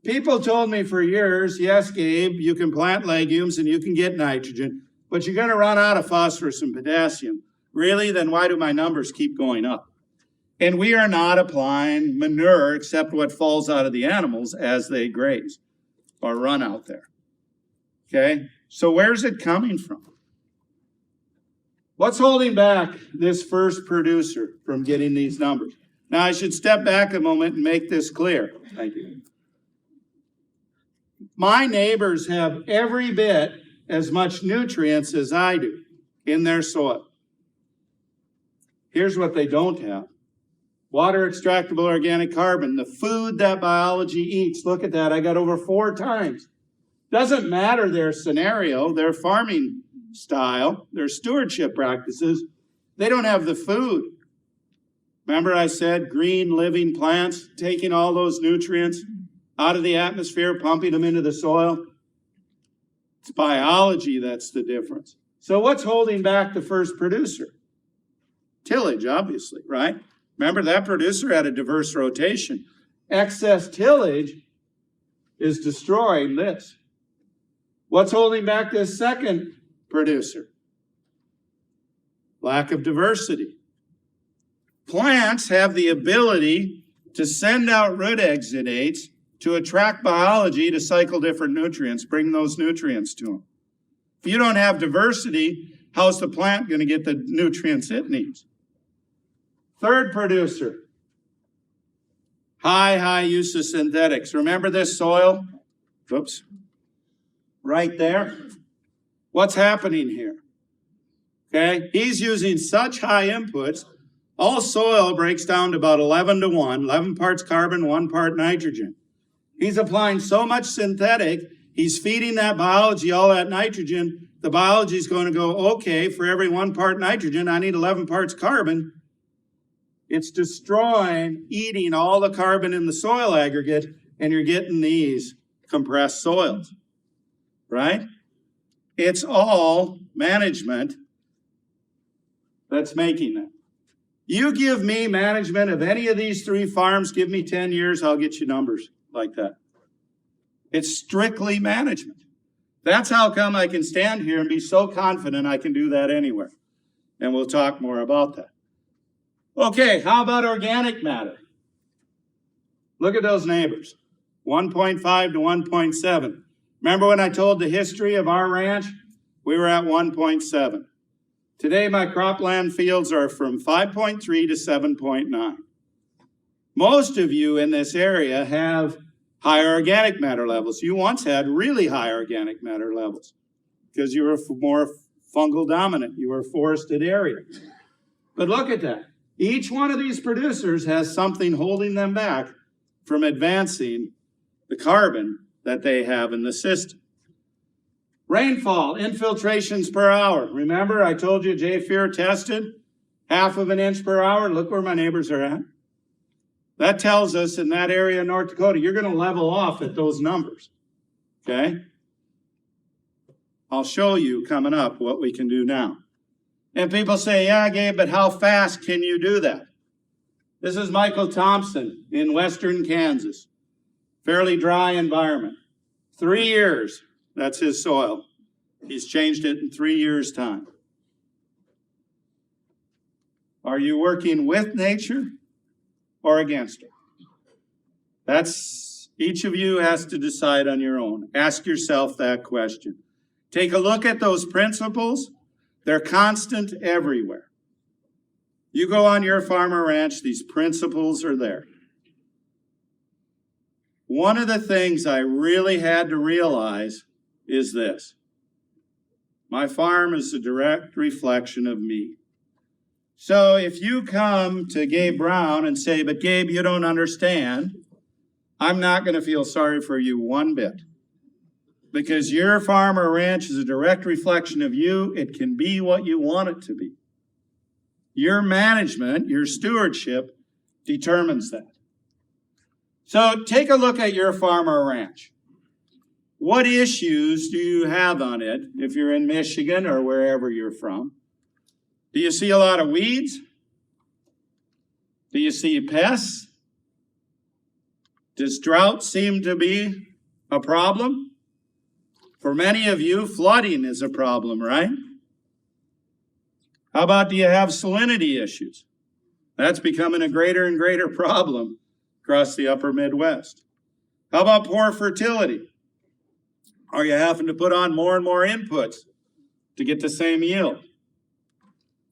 People told me for years, yes, Gabe, you can plant legumes and you can get nitrogen, but you're going to run out of phosphorus and potassium. Really? Then why do my numbers keep going up? And we are not applying manure except what falls out of the animals as they graze or run out there. Okay? So where's it coming from? What's holding back this first producer from getting these numbers? Now, I should step back a moment and make this clear. Thank you. My neighbors have every bit as much nutrients as I do in their soil. Here's what they don't have. Water extractable organic carbon, the food that biology eats. Look at that, I got over 4 times. Doesn't matter their scenario, their farming style, their stewardship practices, they don't have the food. Remember I said green living plants, taking all those nutrients out of the atmosphere, pumping them into the soil? It's biology that's the difference. So what's holding back the first producer? Tillage, obviously, right? Remember, that producer had a diverse rotation. Excess tillage is destroying this. What's holding back this second producer? Lack of diversity. Plants have the ability to send out root exudates to attract biology to cycle different nutrients, bring those nutrients to them. If you don't have diversity, how's the plant going to get the nutrients it needs? Third producer, high use of synthetics. Remember this soil? Oops. Right there. What's happening here? Okay, he's using such high inputs, all soil breaks down to about 11 to 1, 11 parts carbon, 1 part nitrogen. He's applying so much synthetic, he's feeding that biology all that nitrogen. The biology is going to go, okay, for every 1 part nitrogen, I need 11 parts carbon. It's destroying, eating all the carbon in the soil aggregate, and you're getting these compressed soils, right? It's all management that's making that. You give me management of any of these 3 farms, give me 10 years, I'll get you numbers like that. It's strictly management. That's how come I can stand here and be so confident I can do that anywhere. And we'll talk more about that. Okay, how about organic matter? Look at those neighbors, 1.5 to 1.7. Remember when I told the history of our ranch? We were at 1.7. Today, my cropland fields are from 5.3 to 7.9. Most of you in this area have higher organic matter levels. You once had really high organic matter levels because you were more fungal dominant. You were a forested area. But look at that. Each one of these producers has something holding them back from advancing the carbon that they have in the system. Rainfall, infiltrations per hour. Remember, I told you J-Fear tested 1/2 inch per hour. Look where my neighbors are at. That tells us in that area of North Dakota, you're going to level off at those numbers, okay? I'll show you coming up what we can do now. And people say, yeah, Gabe, but how fast can you do that? This is Michael Thompson in western Kansas. Fairly dry environment. 3 years, that's his soil. He's changed it in 3 years' time. Are you working with nature or against it? That's, each of you has to decide on your own. Ask yourself that question. Take a look at those principles. They're constant everywhere. You go on your farm or ranch, these principles are there. One of the things I really had to realize is this. My farm is a direct reflection of me. So if you come to Gabe Brown and say, but Gabe, you don't understand, I'm not going to feel sorry for you one bit. Because your farm or ranch is a direct reflection of you. It can be what you want it to be. Your management, your stewardship determines that. So take a look at your farm or ranch. What issues do you have on it if you're in Michigan or wherever you're from? Do you see a lot of weeds? Do you see pests? Does drought seem to be a problem? For many of you, flooding is a problem, right? How about, do you have salinity issues? That's becoming a greater and greater problem across the upper Midwest. How about poor fertility? Are you having to put on more and more inputs to get the same yield?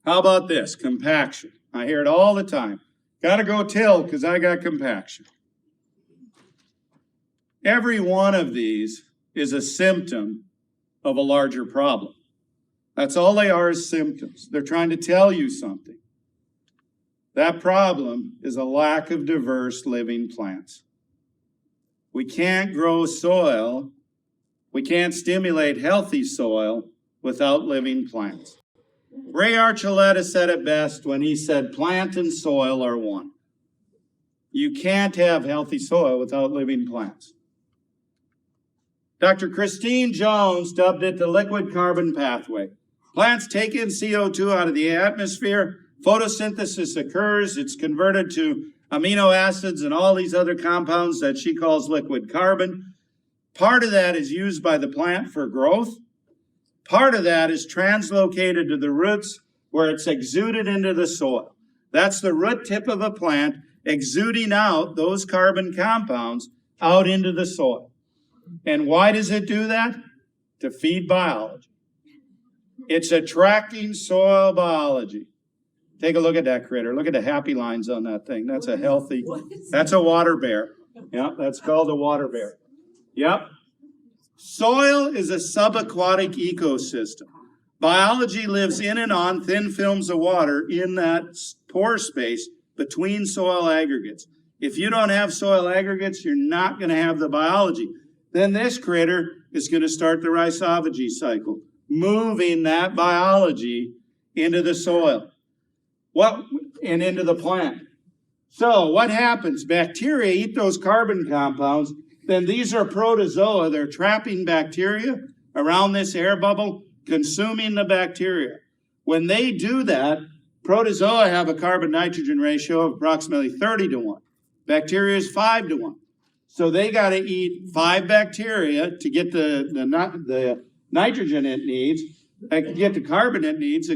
How about this, compaction? I hear it all the time. Got to go till because I got compaction. Every one of these is a symptom of a larger problem. That's all they are, is symptoms. They're trying to tell you something. That problem is a lack of diverse living plants. We can't grow soil, we can't stimulate healthy soil without living plants. Ray Archuleta said it best when he said plant and soil are one. You can't have healthy soil without living plants. Dr. Christine Jones dubbed it the liquid carbon pathway. Plants take in CO2 out of the atmosphere, photosynthesis occurs, it's converted to amino acids and all these other compounds that she calls liquid carbon. Part of that is used by the plant for growth. Part of that is translocated to the roots where it's exuded into the soil. That's the root tip of a plant exuding out those carbon compounds out into the soil. And why does it do that? To feed biology. It's attracting soil biology. Take a look at that critter. Look at the happy lines on that thing. That's a healthy, that's a water bear. Yeah, that's called a water bear. Yep. Soil is a subaquatic ecosystem. Biology lives in and on thin films of water in that pore space between soil aggregates. If you don't have soil aggregates, you're not going to have the biology. Then this critter is going to start the rhizophagy cycle, moving that biology into the soil and into the plant. So what happens? Bacteria eat those carbon compounds. Then these are protozoa. They're trapping bacteria around this air bubble, consuming the bacteria. When they do that, protozoa have a carbon-nitrogen ratio of approximately 30 to 1. Bacteria is 5 to 1. So they got to eat 5 bacteria to get the nitrogen it needs, get the carbon it needs,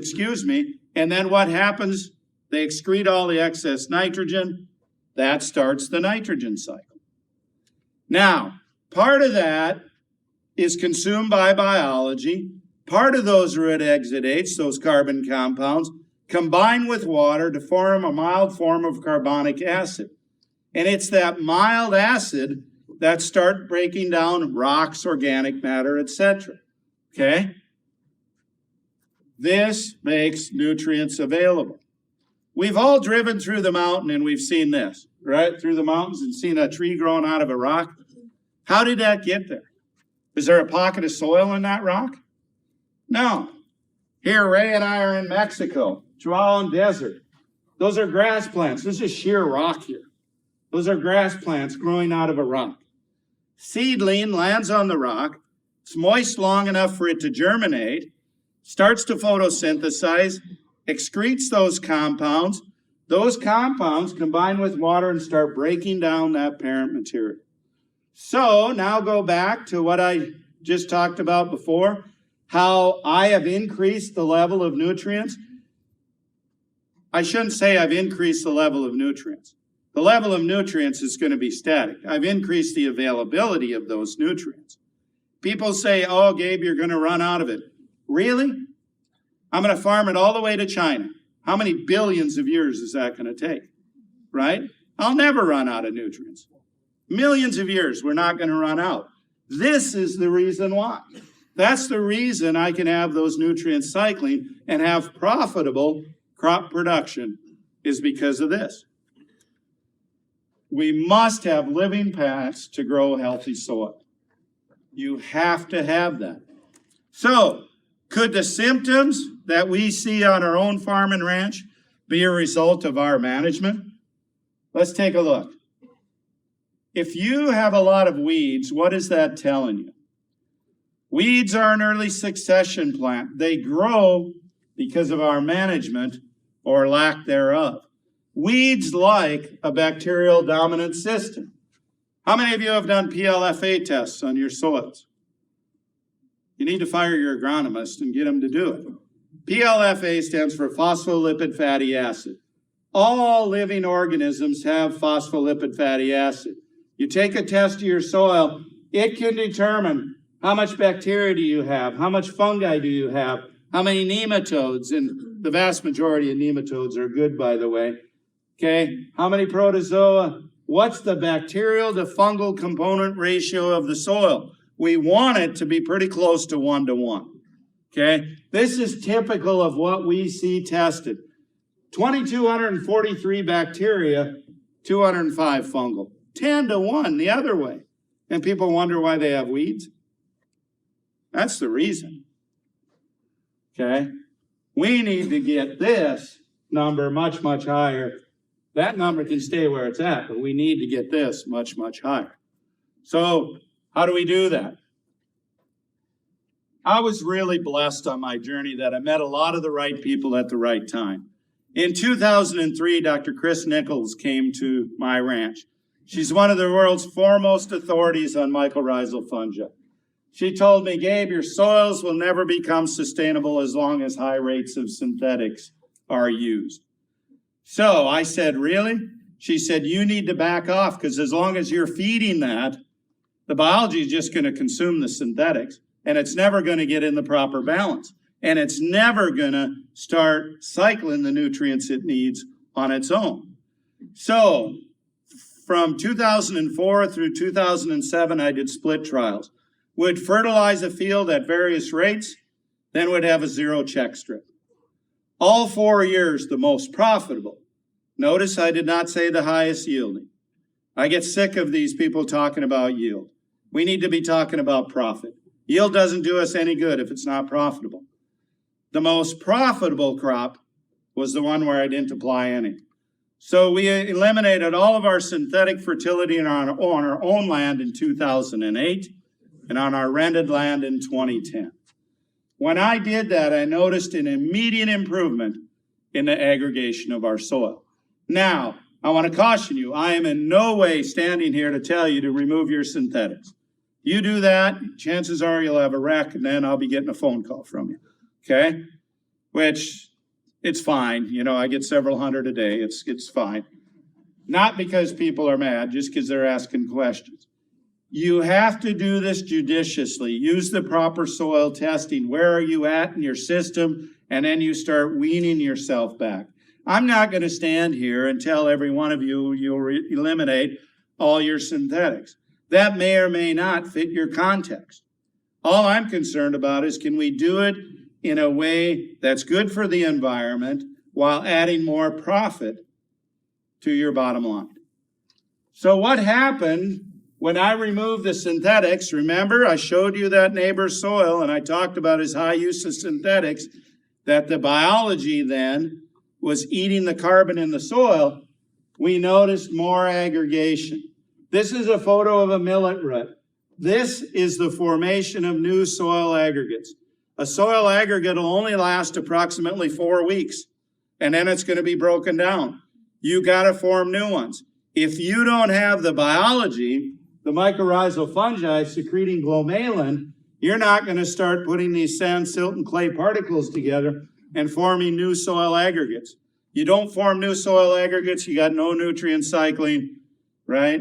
and then what happens? They excrete all the excess nitrogen. That starts the nitrogen cycle. Now, part of that is consumed by biology. Part of those root exudates, those carbon compounds, combine with water to form a mild form of carbonic acid. And it's that mild acid that starts breaking down rocks, organic matter, etc. Okay? This makes nutrients available. We've all driven through the mountain and we've seen this, right? Through the mountains and seen a tree growing out of a rock. How did that get there? Is there a pocket of soil in that rock? No. Here, Ray and I are in Mexico, Chihuahuan Desert. Those are grass plants. This is sheer rock here. Those are grass plants growing out of a rock. Seedling lands on the rock. It's moist long enough for it to germinate, starts to photosynthesize, excretes those compounds. Those compounds combine with water and start breaking down that parent material. So now go back to what I just talked about before, how I have increased the level of nutrients. I shouldn't say I've increased the level of nutrients. The level of nutrients is going to be static. I've increased the availability of those nutrients. People say, oh, Gabe, you're going to run out of it. Really? I'm going to farm it all the way to China. How many billions of years is that going to take? Right? I'll never run out of nutrients. Millions of years, we're not going to run out. This is the reason why. That's the reason I can have those nutrients cycling and have profitable crop production, is because of this. We must have living plants to grow healthy soil. You have to have that. So, could the symptoms that we see on our own farm and ranch be a result of our management? Let's take a look. If you have a lot of weeds, what is that telling you? Weeds are an early succession plant. They grow because of our management or lack thereof. Weeds like a bacterial dominant system. How many of you have done PLFA tests on your soils? You need to fire your agronomist and get them to do it. PLFA stands for phospholipid fatty acid. All living organisms have phospholipid fatty acid. You take a test of your soil, it can determine how much bacteria do you have, how much fungi do you have, how many nematodes, and the vast majority of nematodes are good, by the way. Okay, how many protozoa? What's the bacterial to fungal component ratio of the soil? We want it to be pretty close to 1-to-1. Okay, this is typical of what we see tested. 2,243 bacteria, 205 fungal. 10-to-1 the other way. And people wonder why they have weeds. That's the reason. Okay, we need to get this number much, much higher. That number can stay where it's at, but we need to get this much, much higher. So how do we do that? I was really blessed on my journey that I met a lot of the right people at the right time. In 2003, Dr. Chris Nichols came to my ranch. She's one of the world's foremost authorities on mycorrhizal fungi. She told me, Gabe, your soils will never become sustainable as long as high rates of synthetics are used. So I said, really? She said, you need to back off, because as long as you're feeding that, the biology is just going to consume the synthetics, and it's never going to get in the proper balance. And it's never going to start cycling the nutrients it needs on its own. So from 2004 through 2007, I did split trials. Would fertilize a field at various rates, then would have a zero check strip. All 4 years, the most profitable. Notice I did not say the highest yielding. I get sick of these people talking about yield. We need to be talking about profit. Yield doesn't do us any good if it's not profitable. The most profitable crop was the one where I didn't apply any. So we eliminated all of our synthetic fertility on our own land in 2008 and on our rented land in 2010. When I did that, I noticed an immediate improvement in the aggregation of our soil. Now, I want to caution you, I am in no way standing here to tell you to remove your synthetics. You do that, chances are you'll have a wreck, and then I'll be getting a phone call from you, okay? Which, it's fine. You know, I get several hundred a day. It's fine. Not because people are mad, just because they're asking questions. You have to do this judiciously. Use the proper soil testing. Where are you at in your system? And then you start weaning yourself back. I'm not going to stand here and tell every one of you you'll eliminate all your synthetics. That may or may not fit your context. All I'm concerned about is, can we do it in a way that's good for the environment while adding more profit to your bottom line? So what happened when I removed the synthetics? Remember, I showed you that neighbor's soil and I talked about his high use of synthetics, that the biology then was eating the carbon in the soil. We noticed more aggregation. This is a photo of a millet root. This is the formation of new soil aggregates. A soil aggregate will only last approximately 4 weeks, and then it's going to be broken down. You got to form new ones. If you don't have the biology, the mycorrhizal fungi secreting glomalin, you're not going to start putting these sand, silt, and clay particles together and forming new soil aggregates. You don't form new soil aggregates, you got no nutrient cycling, right?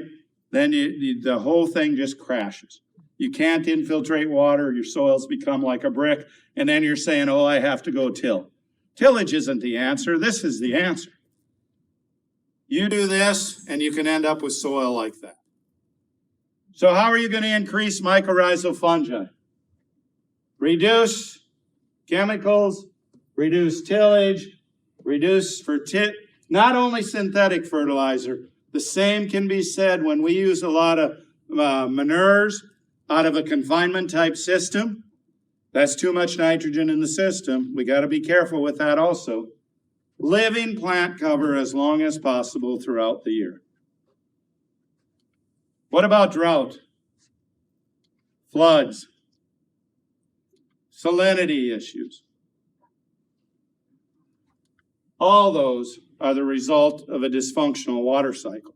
Then the whole thing just crashes. You can't infiltrate water, your soils become like a brick, and then you're saying, oh, I have to go till. Tillage isn't the answer, this is the answer. You do this, and you can end up with soil like that. So how are you going to increase mycorrhizal fungi? Reduce chemicals, reduce tillage, reduce not only synthetic fertilizer. The same can be said when we use a lot of manures out of a confinement type system. That's too much nitrogen in the system. We got to be careful with that also. Living plant cover as long as possible throughout the year. What about drought? Floods? Salinity issues? All those are the result of a dysfunctional water cycle.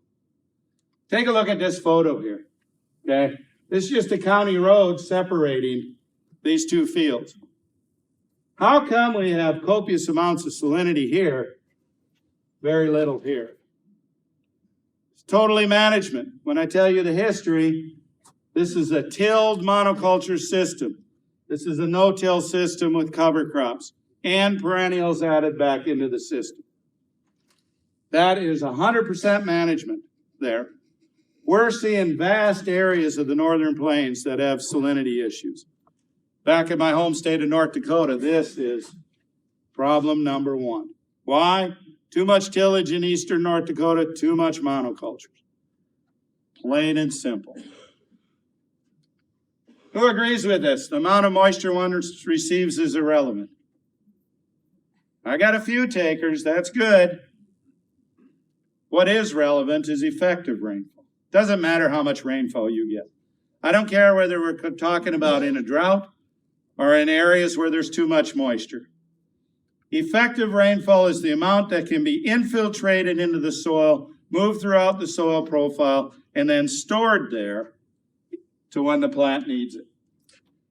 Take a look at this photo here, okay? This is just a county road separating these two fields. How come we have copious amounts of salinity here, very little here? It's totally management. When I tell you the history, this is a tilled monoculture system. This is a no-till system with cover crops and perennials added back into the system. That is 100% management there. We're seeing vast areas of the northern plains that have salinity issues. Back in my home state of North Dakota, this is problem number one. Why? Too much tillage in eastern North Dakota, too much monocultures. Plain and simple. Who agrees with this? The amount of moisture one receives is irrelevant. I got a few takers, that's good. What is relevant is effective rainfall. Doesn't matter how much rainfall you get. I don't care whether we're talking about in a drought or in areas where there's too much moisture. Effective rainfall is the amount that can be infiltrated into the soil, moved throughout the soil profile, and then stored there to when the plant needs it.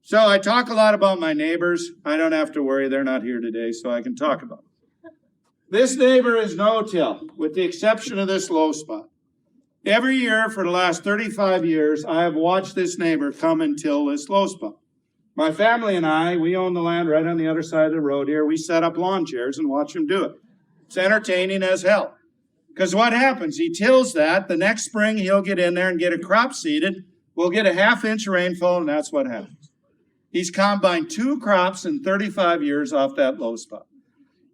So I talk a lot about my neighbors. I don't have to worry, they're not here today, so I can talk about them. This neighbor is no-till, with the exception of this low spot. Every year for the last 35 years, I have watched this neighbor come and till this low spot. My family and I, we own the land right on the other side of the road here. We set up lawn chairs and watch him do it. It's entertaining as hell. Because what happens? He tills that. The next spring, he'll get in there and get a crop seeded. We'll get a half-inch rainfall, and that's what happens. He's combined 2 crops in 35 years off that low spot.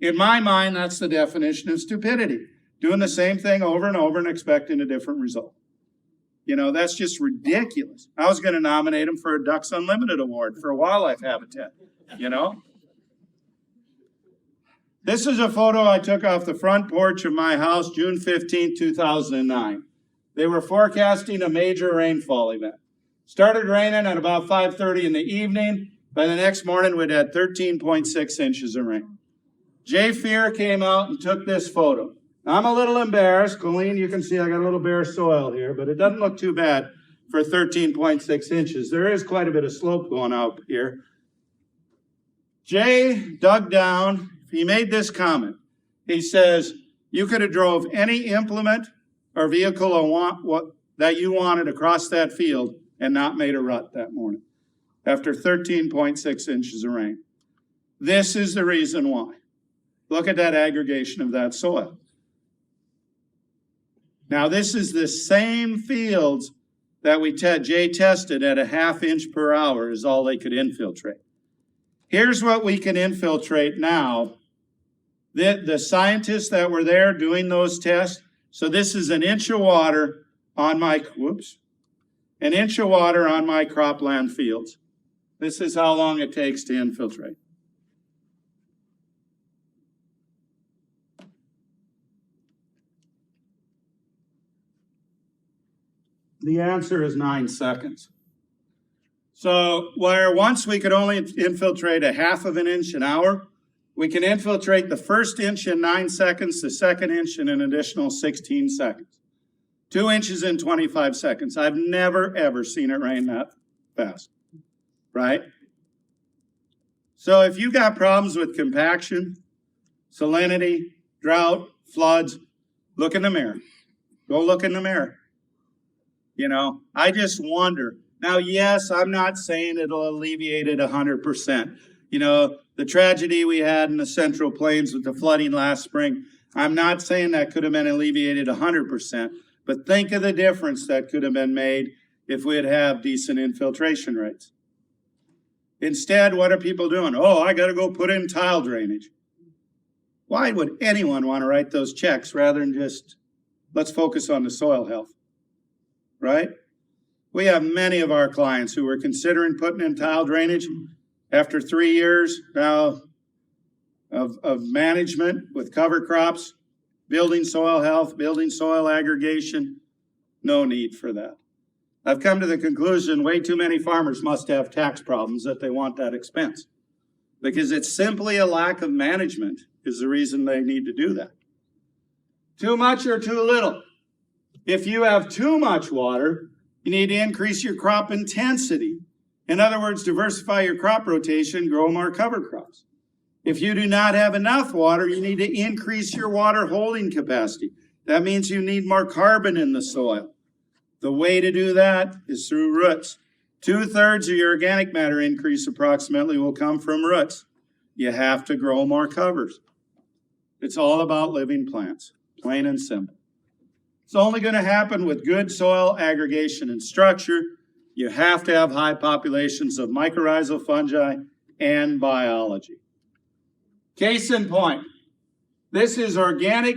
In my mind, that's the definition of stupidity. Doing the same thing over and over and expecting a different result. You know, that's just ridiculous. I was going to nominate him for a Ducks Unlimited award for wildlife habitat, you know? This is a photo I took off the front porch of my house, June 15, 2009. They were forecasting a major rainfall event. Started raining at about 5:30 in the evening. By the next morning, we'd had 13.6 inches of rain. Jay Fear came out and took this photo. I'm a little embarrassed. Colleen, you can see I got a little bare soil here, but it doesn't look too bad for 13.6 inches. There is quite a bit of slope going out here. Jay dug down. He made this comment. He says, you could have drove any implement or vehicle that you wanted across that field, and not made a rut that morning after 13.6 inches of rain. This is the reason why. Look at that aggregation of that soil. Now, this is the same fields that Jay tested at a 1/2 inch per hour is all they could infiltrate. Here's what we can infiltrate now. The scientists that were there doing those tests, so this is an inch of water on my, an inch of water on my cropland fields. This is how long it takes to infiltrate. The answer is 9 seconds. So where once we could only infiltrate a 1/2 inch an hour, we can infiltrate the first inch in 9 seconds, the second inch in an additional 16 seconds. 2 inches in 25 seconds. I've never, ever seen it rain that fast, right? So if you got problems with compaction, salinity, drought, floods, look in the mirror. Go look in the mirror. You know, I just wonder. Now, yes, I'm not saying it'll alleviate it 100%. You know, the tragedy we had in the Central Plains with the flooding last spring, I'm not saying that could have been alleviated 100%, but think of the difference that could have been made if we'd have decent infiltration rates. Instead, what are people doing? Oh, I got to go put in tile drainage. Why would anyone want to write those checks rather than just, let's focus on the soil health, right? We have many of our clients who were considering putting in tile drainage after 3 years now of management with cover crops, building soil health, building soil aggregation. No need for that. I've come to the conclusion way too many farmers must have tax problems that they want that expense, because it's simply a lack of management is the reason they need to do that. Too much or too little? If you have too much water, you need to increase your crop intensity. In other words, diversify your crop rotation, grow more cover crops. If you do not have enough water, you need to increase your water holding capacity. That means you need more carbon in the soil. The way to do that is through roots. 2/3 of your organic matter increase approximately will come from roots. You have to grow more covers. It's all about living plants, plain and simple. It's only going to happen with good soil aggregation and structure. You have to have high populations of mycorrhizal fungi and biology. Case in point, this is organic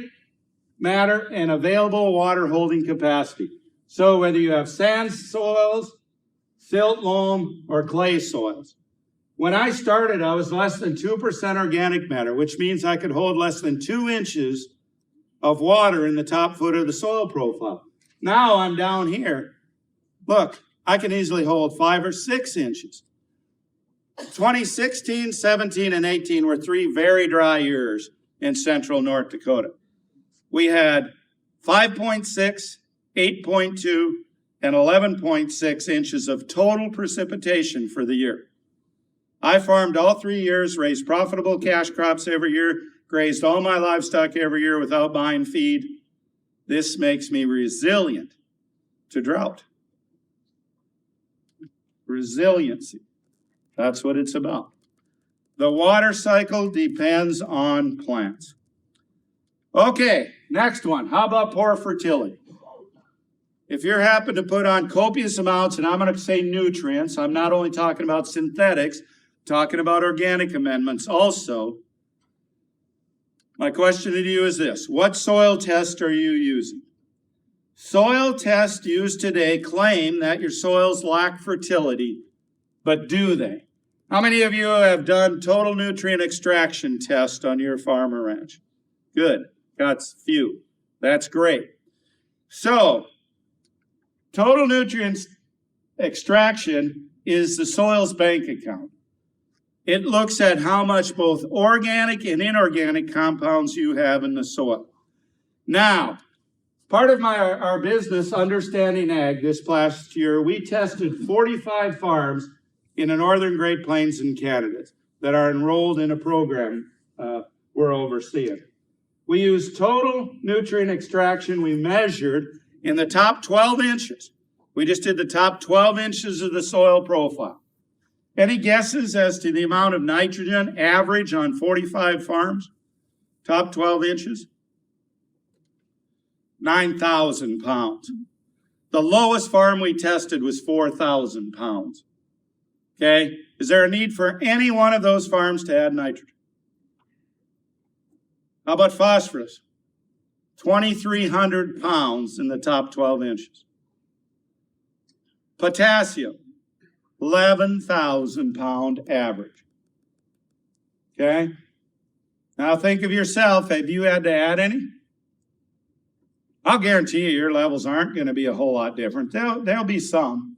matter and available water holding capacity. So whether you have sand soils, silt loam, or clay soils. When I started, I was less than 2% organic matter, which means I could hold less than 2 inches of water in the top foot of the soil profile. Now I'm down here. Look, I can easily hold 5 or 6 inches. 2016, 17, and 18 were 3 very dry years in central North Dakota. We had 5.6, 8.2, and 11.6 inches of total precipitation for the year. I farmed all 3 years, raised profitable cash crops every year, grazed all my livestock every year without buying feed. This makes me resilient to drought. Resiliency. That's what it's about. The water cycle depends on plants. Okay, next one. How about poor fertility? If you're happen to put on copious amounts, and I'm going to say nutrients, I'm not only talking about synthetics, talking about organic amendments also. My question to you is this: what soil test are you using? Soil tests used today claim that your soils lack fertility, but do they? How many of you have done total nutrient extraction test on your farm or ranch? Good, got a few. That's great. So, total nutrients extraction is the soil's bank account. It looks at how much both organic and inorganic compounds you have in the soil. Now, part of our business, Understanding Ag, this last year, we tested 45 farms in the northern Great Plains in Canada that are enrolled in a program we're overseeing. We used total nutrient extraction. We measured in the top 12 inches. We just did the top 12 inches of the soil profile. Any guesses as to the amount of nitrogen average on 45 farms? Top 12 inches? 9,000 pounds. The lowest farm we tested was 4,000 pounds. Okay? Is there a need for any one of those farms to add nitrogen? How about phosphorus? 2,300 pounds in the top 12 inches. Potassium, 11,000 pound average. Okay? Now think of yourself. Have you had to add any? I'll guarantee you your levels aren't going to be a whole lot different. There'll be some.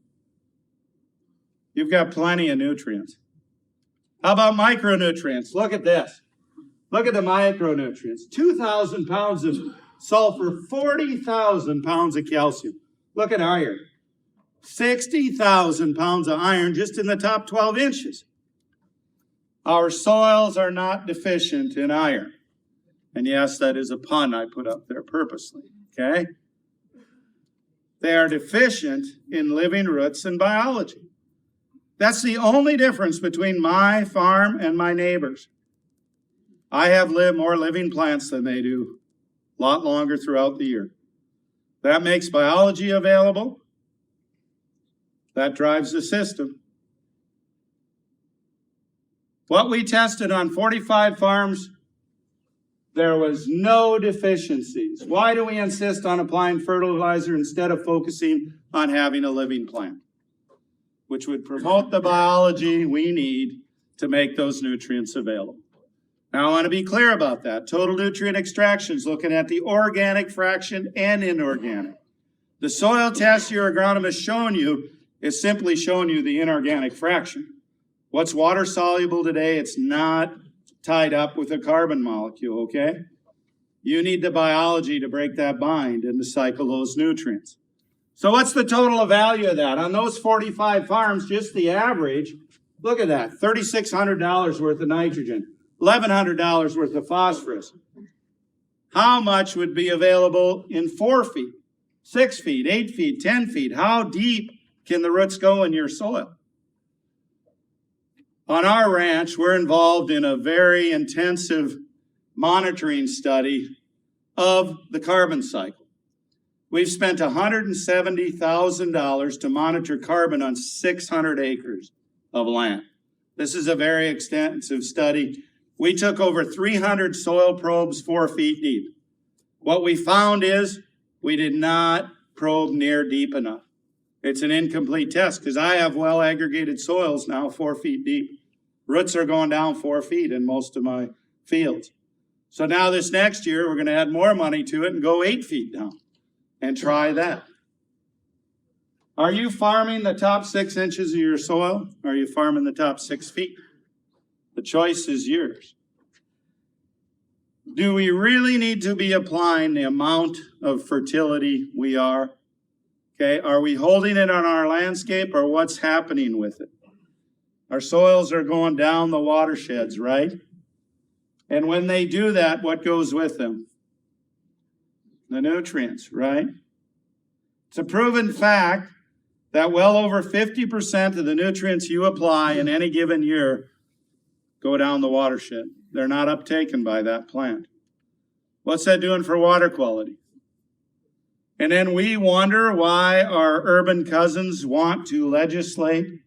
You've got plenty of nutrients. How about micronutrients? Look at this. Look at the micronutrients. 2,000 pounds of sulfur, 40,000 pounds of calcium. Look at iron. 60,000 pounds of iron just in the top 12 inches. Our soils are not deficient in iron. And yes, that is a pun I put up there purposely, okay? They are deficient in living roots and biology. That's the only difference between my farm and my neighbors. I have more living plants than they do, a lot longer throughout the year. That makes biology available. That drives the system. What we tested on 45 farms, there was no deficiencies. Why do we insist on applying fertilizer instead of focusing on having a living plant, which would promote the biology we need to make those nutrients available? Now, I want to be clear about that. Total nutrient extraction is looking at the organic fraction and inorganic. The soil test your agronomist shown you is simply showing you the inorganic fraction. What's water soluble today? It's not tied up with a carbon molecule, okay? You need the biology to break that bind and to cycle those nutrients. So what's the total value of that? On those 45 farms, just the average, look at that, $3,600 worth of nitrogen, $1,100 worth of phosphorus. How much would be available in 4 feet, 6 feet, 8 feet, 10 feet? How deep can the roots go in your soil? On our ranch, we're involved in a very intensive monitoring study of the carbon cycle. We've spent $170,000 to monitor carbon on 600 acres of land. This is a very extensive study. We took over 300 soil probes 4 feet deep. What we found is we did not probe near deep enough. It's an incomplete test because I have well aggregated soils now 4 feet deep. Roots are going down 4 feet in most of my fields. So now this next year, we're going to add more money to it and go 8 feet down and try that. Are you farming the top 6 inches of your soil? Or are you farming the top 6 feet? The choice is yours. Do we really need to be applying the amount of fertility we are? Okay, are we holding it on our landscape or what's happening with it? Our soils are going down the watersheds, right? And when they do that, what goes with them? The nutrients, right? It's a proven fact that well over 50% of the nutrients you apply in any given year go down the watershed. They're not uptaken by that plant. What's that doing for water quality? And then we wonder why our urban cousins want to legislate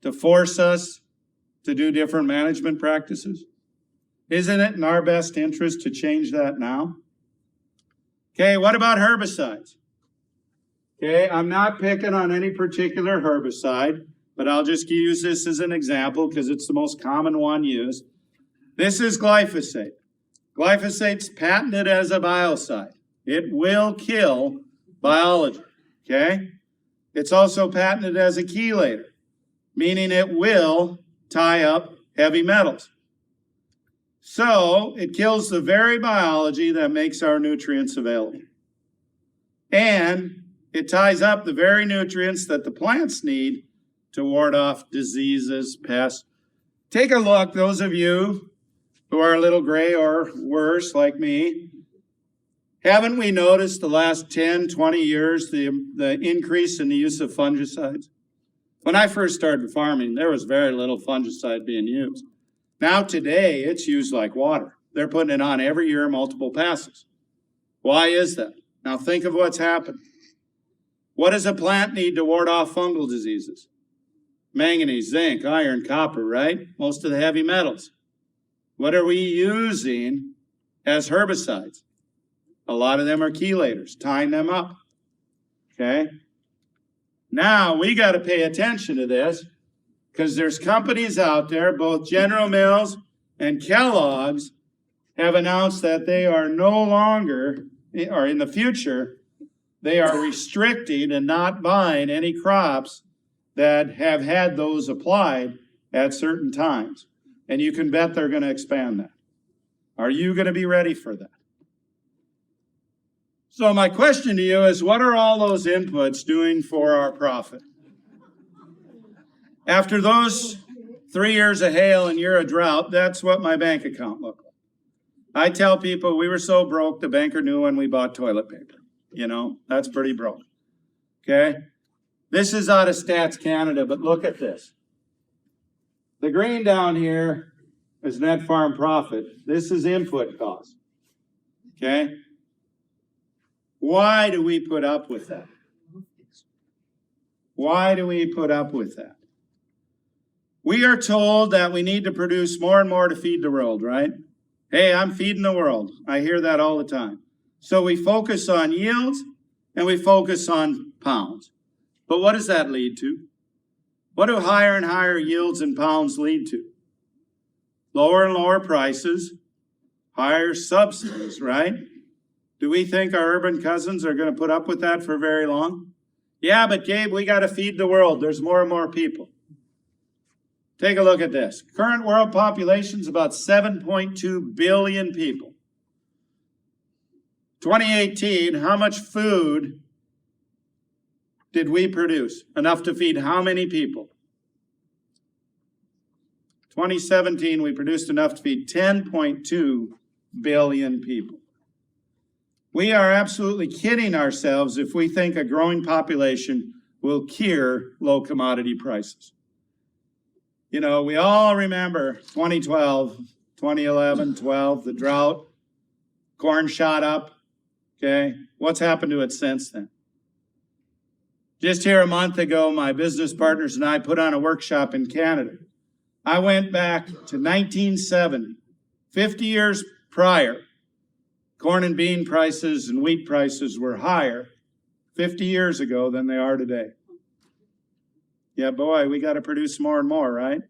to force us to do different management practices? Isn't it in our best interest to change that now? Okay, what about herbicides? Okay, I'm not picking on any particular herbicide, but I'll just use this as an example because it's the most common one used. This is glyphosate. Glyphosate's patented as a biocide. It will kill biology, okay? It's also patented as a chelator, meaning it will tie up heavy metals. So it kills the very biology that makes our nutrients available. And it ties up the very nutrients that the plants need to ward off diseases, pests. Take a look, those of you who are a little gray or worse like me. Haven't we noticed the last 10, 20 years, the increase in the use of fungicides? When I first started farming, there was very little fungicide being used. Now today, it's used like water. They're putting it on every year, multiple passes. Why is that? Now think of what's happened. What does a plant need to ward off fungal diseases? Manganese, zinc, iron, copper, right? Most of the heavy metals. What are we using as herbicides? A lot of them are chelators, tying them up. Okay? Now we got to pay attention to this because there's companies out there, both General Mills and Kellogg's, have announced that they are no longer, or in the future, they are restricting and not buying any crops that have had those applied at certain times. And you can bet they're going to expand that. Are you going to be ready for that? So my question to you is, what are all those inputs doing for our profit? After those 3 years of hail and year of drought, that's what my bank account looked like. I tell people we were so broke, the banker knew when we bought toilet paper. You know, that's pretty broke. Okay? This is out of Stats Canada, but look at this. The green down here is net farm profit. This is input cost. Okay? Why do we put up with that? Why do we put up with that? We are told that we need to produce more and more to feed the world, right? Hey, I'm feeding the world. I hear that all the time. So we focus on yields and we focus on pounds. But what does that lead to? What do higher and higher yields and pounds lead to? Lower and lower prices, higher subsidies, right? Do we think our urban cousins are going to put up with that for very long? Yeah, but Gabe, we got to feed the world. There's more and more people. Take a look at this. Current world population is about 7.2 billion people. 2018, how much food did we produce? Enough to feed how many people? 2017, we produced enough to feed 10.2 billion people. We are absolutely kidding ourselves if we think a growing population will cure low commodity prices. You know, we all remember 2012, 2011, 12, the drought, corn shot up, okay? What's happened to it since then? Just here a month ago, my business partners and I put on a workshop in Canada. I went back to 1970, 50 years prior. Corn and bean prices and wheat prices were higher 50 years ago than they are today. Yeah, boy, we got to produce more and more, right?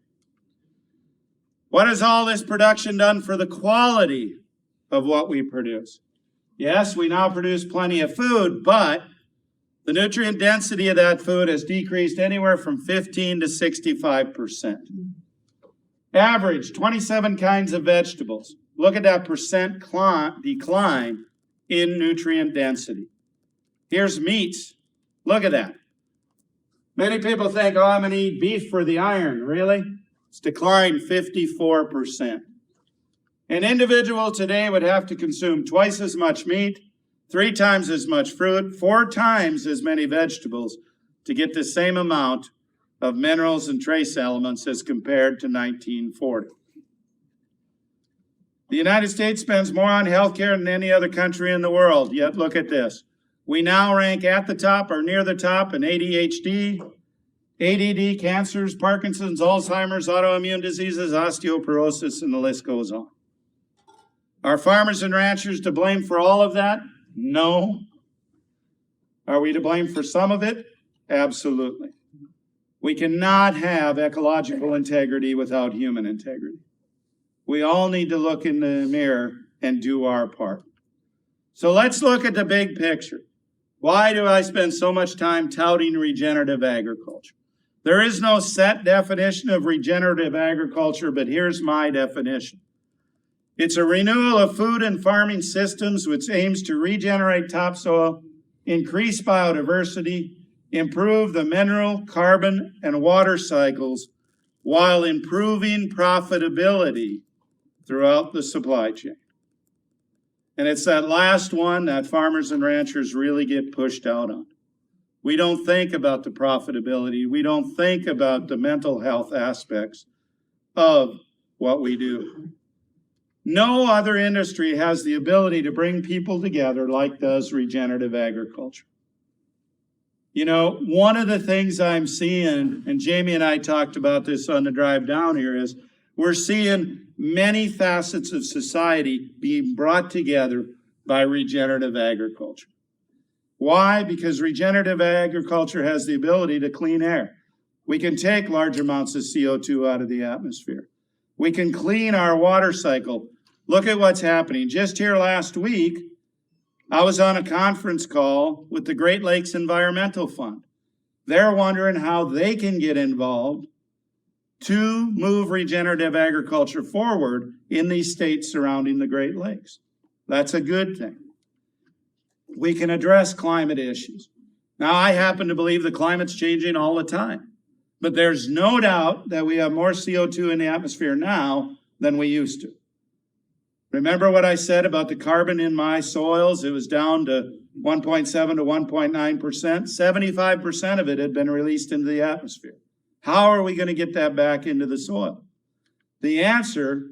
What has all this production done for the quality of what we produce? Yes, we now produce plenty of food, but the nutrient density of that food has decreased anywhere from 15 to 65%. Average, 27 kinds of vegetables. Look at that percent decline in nutrient density. Here's meats. Look at that. Many people think, oh, I'm going to eat beef for the iron. Really? It's declined 54%. An individual today would have to consume twice as much meat, 3 times as much fruit, 4 times as many vegetables to get the same amount of minerals and trace elements as compared to 1940. The United States spends more on healthcare than any other country in the world, yet look at this. We now rank at the top or near the top in ADHD, ADD, cancers, Parkinson's, Alzheimer's, autoimmune diseases, osteoporosis, and the list goes on. Are farmers and ranchers to blame for all of that? No. Are we to blame for some of it? Absolutely. We cannot have ecological integrity without human integrity. We all need to look in the mirror and do our part. So let's look at the big picture. Why do I spend so much time touting regenerative agriculture? There is no set definition of regenerative agriculture, but here's my definition. It's a renewal of food and farming systems which aims to regenerate topsoil, increase biodiversity, improve the mineral, carbon, and water cycles while improving profitability throughout the supply chain. And it's that last one that farmers and ranchers really get pushed out on. We don't think about the profitability. We don't think about the mental health aspects of what we do. No other industry has the ability to bring people together like does regenerative agriculture. You know, one of the things I'm seeing, and Jamie and I talked about this on the drive down here, is we're seeing many facets of society being brought together by regenerative agriculture. Why? Because regenerative agriculture has the ability to clean air. We can take large amounts of CO2 out of the atmosphere. We can clean our water cycle. Look at what's happening. Just here last week, I was on a conference call with the Great Lakes Environmental Fund. They're wondering how they can get involved to move regenerative agriculture forward in these states surrounding the Great Lakes. That's a good thing. We can address climate issues. Now, I happen to believe the climate's changing all the time, but there's no doubt that we have more CO2 in the atmosphere now than we used to. Remember what I said about the carbon in my soils? It was down to 1.7 to 1.9%. 75% of it had been released into the atmosphere. How are we going to get that back into the soil? The answer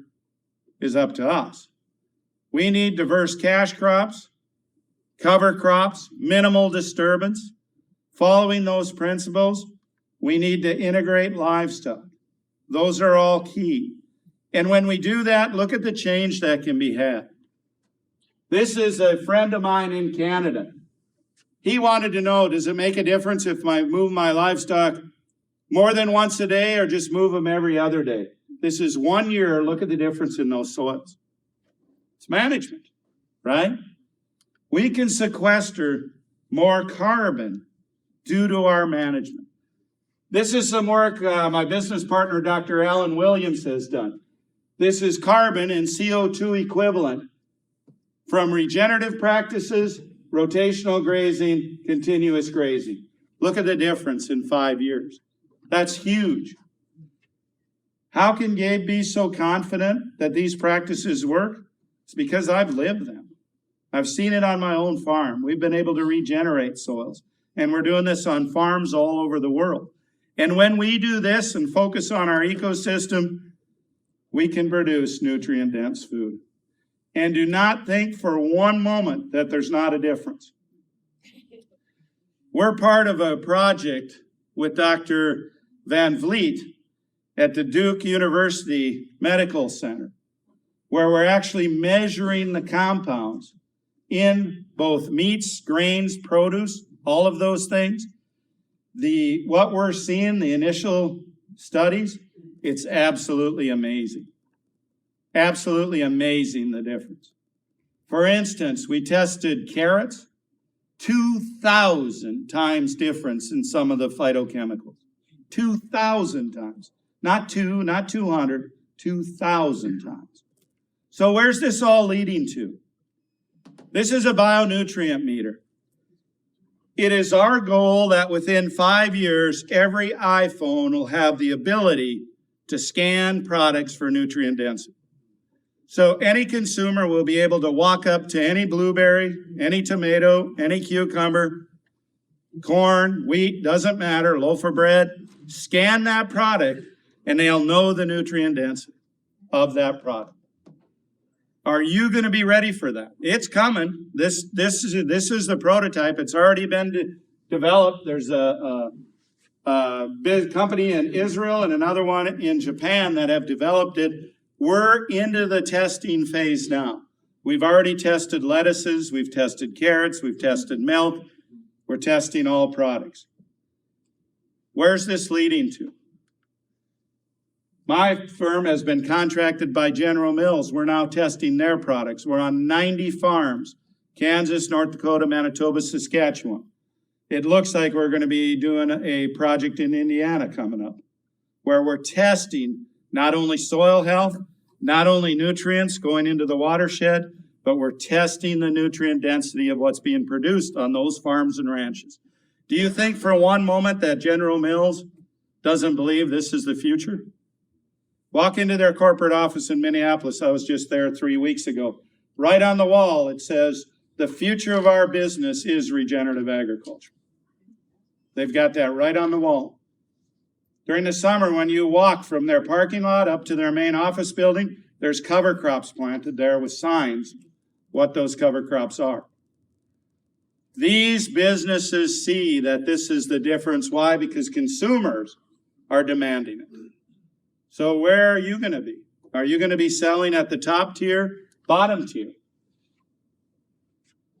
is up to us. We need diverse cash crops, cover crops, minimal disturbance. Following those principles, we need to integrate livestock. Those are all key. And when we do that, look at the change that can be had. This is a friend of mine in Canada. He wanted to know, does it make a difference if I move my livestock more than once a day or just move them every other day? This is 1 year. Look at the difference in those soils. It's management, right? We can sequester more carbon due to our management. This is some work my business partner, Dr. Alan Williams, has done. This is carbon and CO2 equivalent from regenerative practices, rotational grazing, continuous grazing. Look at the difference in 5 years. That's huge. How can Gabe be so confident that these practices work? It's because I've lived them. I've seen it on my own farm. We've been able to regenerate soils, and we're doing this on farms all over the world. And when we do this and focus on our ecosystem, we can produce nutrient-dense food. And do not think for one moment that there's not a difference. We're part of a project with Dr. Van Vliet at the Duke University Medical Center, where we're actually measuring the compounds in both meats, grains, produce, all of those things. What we're seeing, the initial studies, it's absolutely amazing. Absolutely amazing, the difference. For instance, we tested carrots, 2,000 times difference in some of the phytochemicals. 2,000 times. Not 2, not 200, 2,000 times. So where's this all leading to? This is a bionutrient meter. It is our goal that within 5 years, every iPhone will have the ability to scan products for nutrient density. So any consumer will be able to walk up to any blueberry, any tomato, any cucumber, corn, wheat, doesn't matter, loaf of bread, scan that product, and they'll know the nutrient density of that product. Are you going to be ready for that? It's coming. This is the prototype. It's already been developed. There's a big company in Israel and another one in Japan that have developed it. We're into the testing phase now. We've already tested lettuces. We've tested carrots. We've tested milk. We're testing all products. Where's this leading to? My firm has been contracted by General Mills. We're now testing their products. We're on 90 farms, Kansas, North Dakota, Manitoba, Saskatchewan. It looks like we're going to be doing a project in Indiana coming up, where we're testing not only soil health, not only nutrients going into the watershed, but we're testing the nutrient density of what's being produced on those farms and ranches. Do you think for one moment that General Mills doesn't believe this is the future? Walk into their corporate office in Minneapolis. I was just there 3 weeks ago. right on the wall, it says, the future of our business is regenerative agriculture. They've got that right on the wall. During the summer, when you walk from their parking lot up to their main office building, there's cover crops planted there with signs what those cover crops are. These businesses see that this is the difference. Why? Because consumers are demanding it. So where are you going to be? Are you going to be selling at the top tier, bottom tier?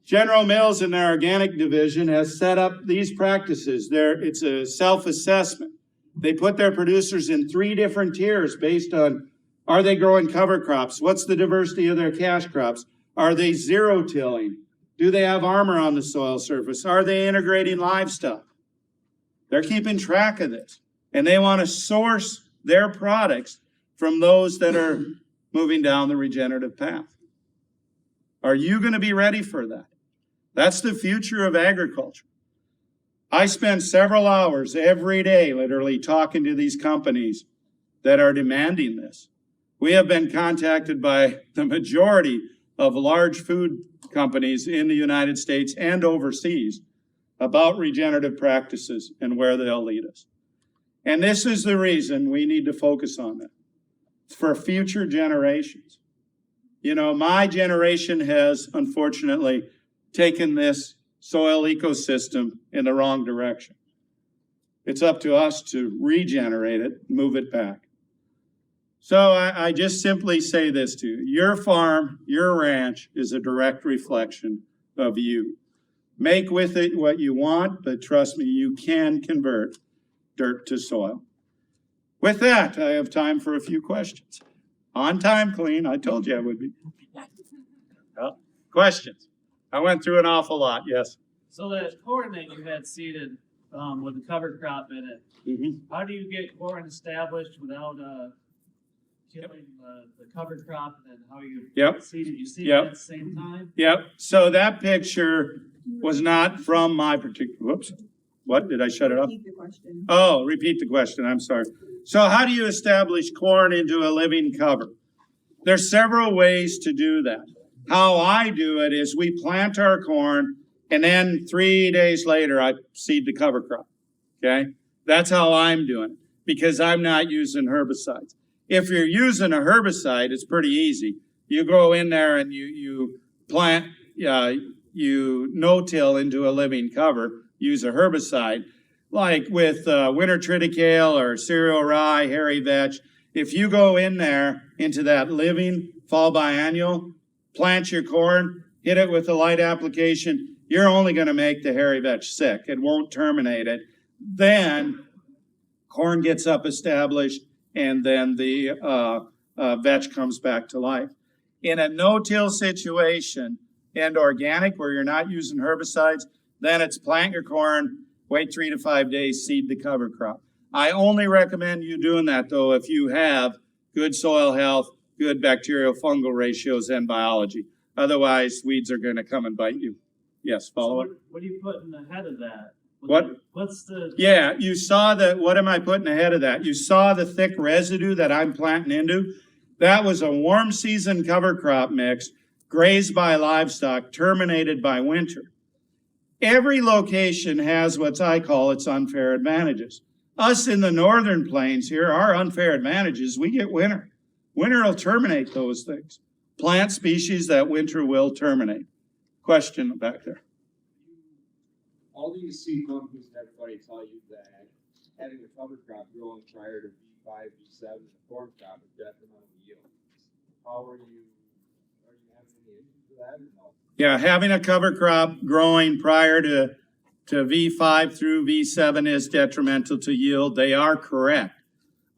General Mills in their organic division has set up these practices. It's a self-assessment. They put their producers in 3 different tiers based on, are they growing cover crops? What's the diversity of their cash crops? Are they zero tilling? Do they have armor on the soil surface? Are they integrating livestock? They're keeping track of this. And they want to source their products from those that are moving down the regenerative path. Are you going to be ready for that? That's the future of agriculture. I spend several hours every day literally talking to these companies that are demanding this. We have been contacted by the majority of large food companies in the United States and overseas about regenerative practices and where they'll lead us. And this is the reason we need to focus on that. For future generations. You know, my generation has unfortunately taken this soil ecosystem in the wrong direction. It's up to us to regenerate it, move it back. So I just simply say this to you. Your farm, your ranch is a direct reflection of you. Make with it what you want, but trust me, you can convert dirt to soil. With that, I have time for a few questions. On time, clean. I told you I would be. Questions? I went through an awful lot, yes. So that corn that you had seeded with a cover crop in it, how do you get corn established without killing the cover crop, and then how you seed it? You seed it at the same time? Yep. So that picture was not from my particular, whoops. What, did I shut it off? Repeat the question. Oh, repeat the question, I'm sorry. So how do you establish corn into a living cover? There's several ways to do that. How I do it is we plant our corn, and then 3 days later, I seed the cover crop, okay? That's how I'm doing it, because I'm not using herbicides. If you're using a herbicide, it's pretty easy. You go in there and you plant, you no-till into a living cover, use a herbicide, like with winter triticale or cereal rye, hairy vetch. If you go in there into that living fall biennial, plant your corn, hit it with a light application, you're only going to make the hairy vetch sick. It won't terminate it. Then corn gets up established, and then the vetch comes back to life. In a no-till situation and organic, where you're not using herbicides, then it's plant your corn, wait 3 to 5 days, seed the cover crop. I only recommend you doing that, though, if you have good soil health, good bacterial fungal ratios, and biology. Otherwise, weeds are going to come and bite you. Yes, follow up. What are you putting ahead of that? What's the... Yeah, you saw that. What am I putting ahead of that? You saw the thick residue that I'm planting into? That was a warm season cover crop mix, grazed by livestock, terminated by winter. Every location has what I call its unfair advantages. Us in the northern plains here, our unfair advantages, we get winter. Winter will terminate those things. Plant species that winter will terminate. Question back there. All these seed companies and everybody tell you that having a cover crop growing prior to V5, V7, the corn crop is detrimental to yield. How are you having any issues with that or no? Yeah, having a cover crop growing prior to V5 through V7 is detrimental to yield. They are correct,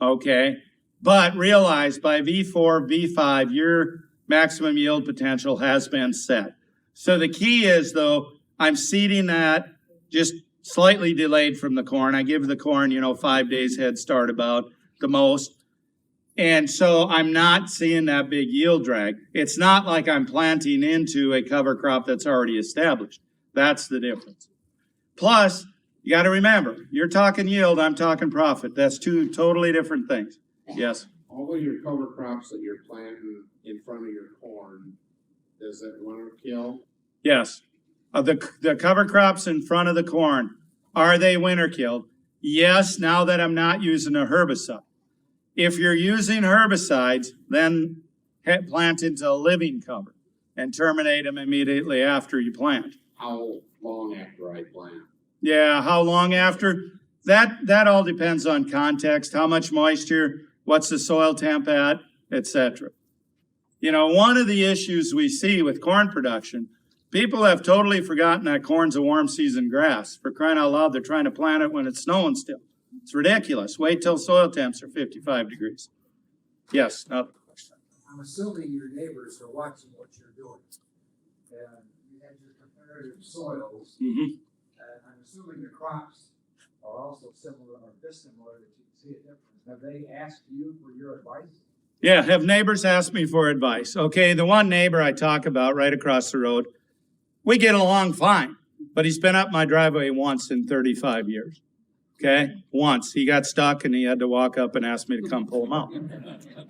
okay? But realize by V4, V5, your maximum yield potential has been set. So the key is, though, I'm seeding that just slightly delayed from the corn. I give the corn, 5 days head start about the most. And so I'm not seeing that big yield drag. It's not like I'm planting into a cover crop that's already established. That's the difference. Plus, you got to remember, you're talking yield, I'm talking profit. That's two totally different things. Yes? All of your cover crops that you're planting in front of your corn, Does it winter kill? Yes. The cover crops in front of the corn, are they winter killed? Yes, now that I'm not using a herbicide. If you're using herbicides, then plant into a living cover and terminate them immediately after you plant. How long after I plant? Yeah, how long after? That all depends on context, how much moisture, what's the soil temp at, etc. You know, one of the issues we see with corn production, people have totally forgotten that corn's a warm season grass. For crying out loud, they're trying to plant it when it's snowing still. It's ridiculous. Wait till soil temps are 55 degrees. Yes, another question. I'm assuming your neighbors are watching what you're doing. And you have your comparative soils, Mm-hmm. and I'm assuming the crops are also similar or dissimilar that you can see a difference. Have they asked you for your advice? Yeah, have neighbors asked me for advice. Okay, the one neighbor I talk about right across the road, we get along fine, but he's been up my driveway once in 35 years. Okay, once. He got stuck and he had to walk up and ask me to come pull him out.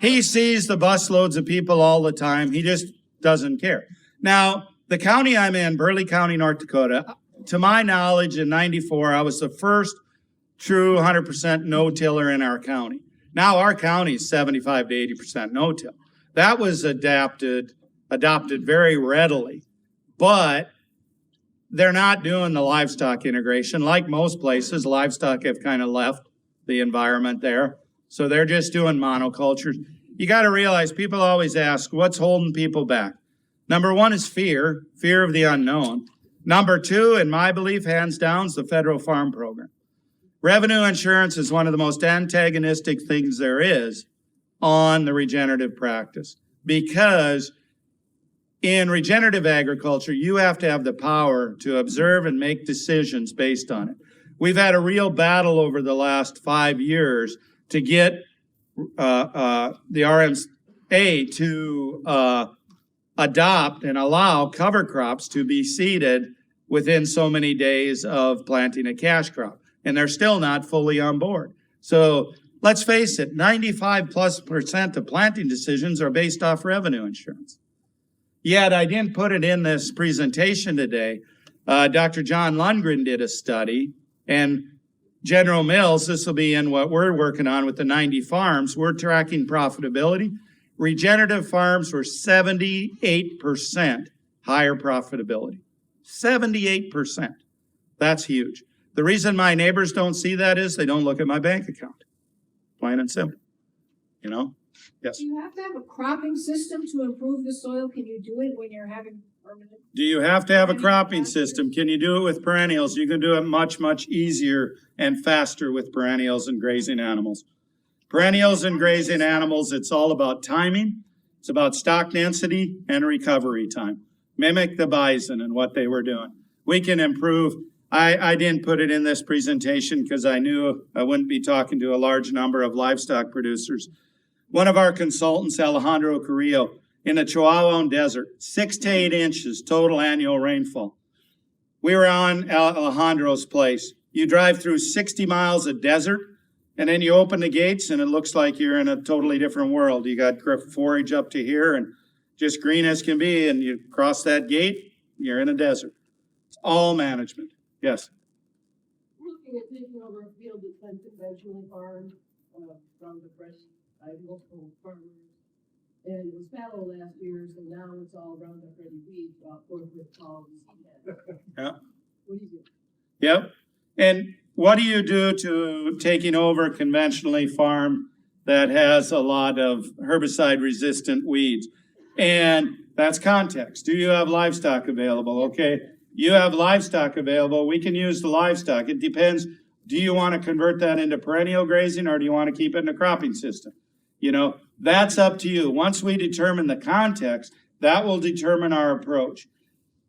He sees the busloads of people all the time. He just doesn't care. Now, the county I'm in, Burleigh County, North Dakota, to my knowledge, in 94, I was the first true 100% no-tiller in our county. Now our county is 75 to 80% no-till. That was adopted very readily, but they're not doing the livestock integration. Like most places, livestock have kind of left the environment there. So they're just doing monocultures. You got to realize people always ask, what's holding people back? Number one is fear of the unknown. Number two, in my belief, hands down, is the federal farm program. Revenue insurance is one of the most antagonistic things there is on the regenerative practice, because in regenerative agriculture, you have to have the power to observe and make decisions based on it. We've had a real battle over the last 5 years to get the RMA to adopt and allow cover crops to be seeded within so many days of planting a cash crop. And they're still not fully on board. So let's face it, 95+% of planting decisions are based off revenue insurance. Yet I didn't put it in this presentation today. Dr. John Lundgren did a study, and General Mills, this will be in what we're working on with the 90 farms, we're tracking profitability. Regenerative farms were 78% higher profitability. 78%. That's huge. The reason my neighbors don't see that is they don't look at my bank account. Plain and simple. You know? Yes. Do you have to have a cropping system to improve the soil? Can you do it when you're having permanent? Do you have to have a cropping system? Can you do it with perennials? You can do it much, much easier and faster with perennials and grazing animals. Perennials and grazing animals, it's all about timing. It's about stock density and recovery time. Mimic the bison and what they were doing. We can improve. I didn't put it in this presentation because I knew I wouldn't be talking to a large number of livestock producers. One of our consultants, Alejandro Carrillo, in the Chihuahuan Desert, 6 to 8 inches total annual rainfall. We were on Alejandro's place. You drive through 60 miles of desert, and then you open the gates, and it looks like you're in a totally different world. You got forage up to here, and just green as can be, and you cross that gate, you're in a desert. It's all management. Yes? We're looking at taking over a field that's been conventionally farmed from the fresh by multiple farmers. And it was fallow last year, so now it's all Roundup Ready weeds, about 4 foot tall. Yeah. What do you do? Yep. And what do you do to taking over conventionally farm that has a lot of herbicide resistant weeds? And that's context. Do you have livestock available? Okay. You have livestock available. We can use the livestock. It depends. Do you want to convert that into perennial grazing, or do you want to keep it in a cropping system? You know, that's up to you. Once we determine the context, that will determine our approach.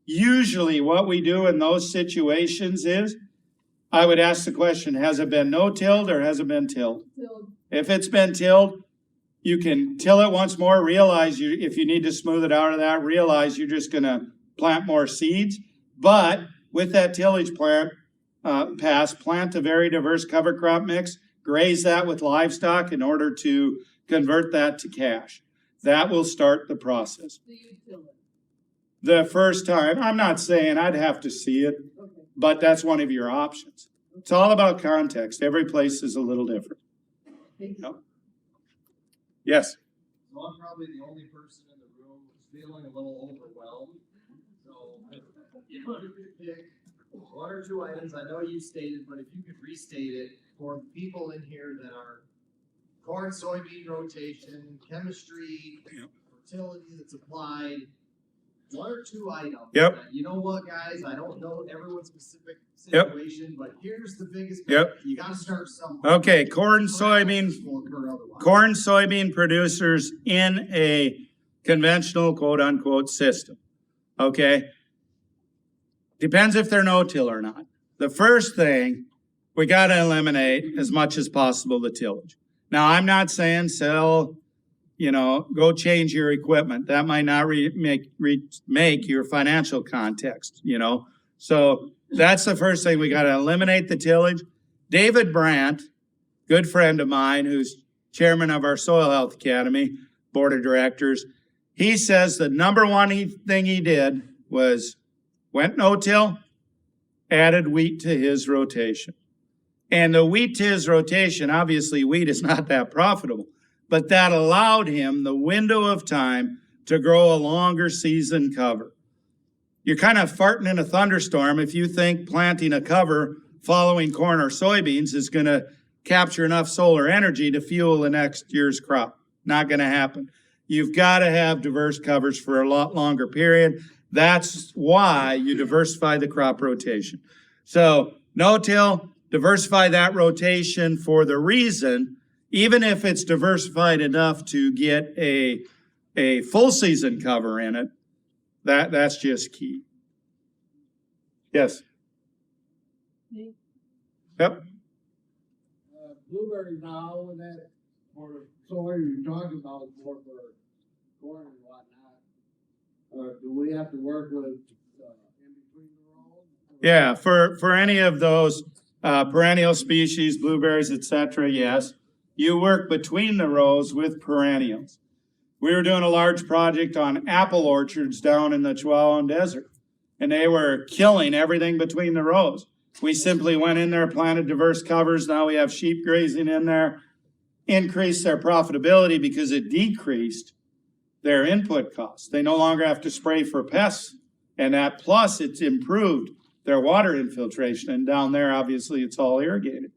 Usually what we do in those situations is, I would ask the question, has it been no-tilled or has it been tilled? Tilled. If it's been tilled, you can till it once more, realize if you need to smooth it out of that, realize you're just going to plant more seeds. But with that tillage plant a very diverse cover crop mix, graze that with livestock in order to convert that to cash. That will start the process. Do you till it? the first time. I'm not saying I'd have to see it, Okay. but that's one of your options. It's all about context. Every place is a little different. Thank you. Yes. So I'm probably the only person in the room who's feeling a little overwhelmed. So if you could pick one or two items, I know you stated, but if you could restate it for people in here that are corn, soybean rotation, chemistry, fertility that's applied, one or two items. Yep. that, you know what, guys, I don't know everyone's specific Yep. situation, but here's the biggest. Yep. You gotta start somewhere. Okay, corn, soybean, Will occur otherwise. corn, soybean producers in a conventional quote-unquote system. Okay? Depends if they're no-till or not. The first thing, we got to eliminate as much as possible the tillage. Now, I'm not saying sell, go change your equipment. That might not make your financial context, So that's the first thing. We got to eliminate the tillage. David Brandt, good friend of mine, who's chairman of our Soil Health Academy board of directors, he says the number one thing he did was went no-till, added wheat to his rotation. And the wheat to his rotation, obviously wheat is not that profitable, but that allowed him the window of time to grow a longer season cover. You're kind of farting in a thunderstorm if you think planting a cover following corn or soybeans is going to capture enough solar energy to fuel the next year's crop. Not going to happen. You've got to have diverse covers for a lot longer period. That's why you diversify the crop rotation. So no-till, diversify that rotation for the reason, even if it's diversified enough to get a full season cover in it, that's just key. Yes. Me? Yep. Blueberry now and that for soy you're talking about more for corn and whatnot. Do we have to work with in between the rows? Yeah, for any of those perennial species, blueberries, etc., yes. You work between the rows with perennials. We were doing a large project on apple orchards down in the Chihuahuan Desert, and they were killing everything between the rows. We simply went in there, planted diverse covers. Now we have sheep grazing in there, increased their profitability because it decreased their input costs. They no longer have to spray for pests, and that plus it's improved their water infiltration. And down there, obviously, it's all irrigated,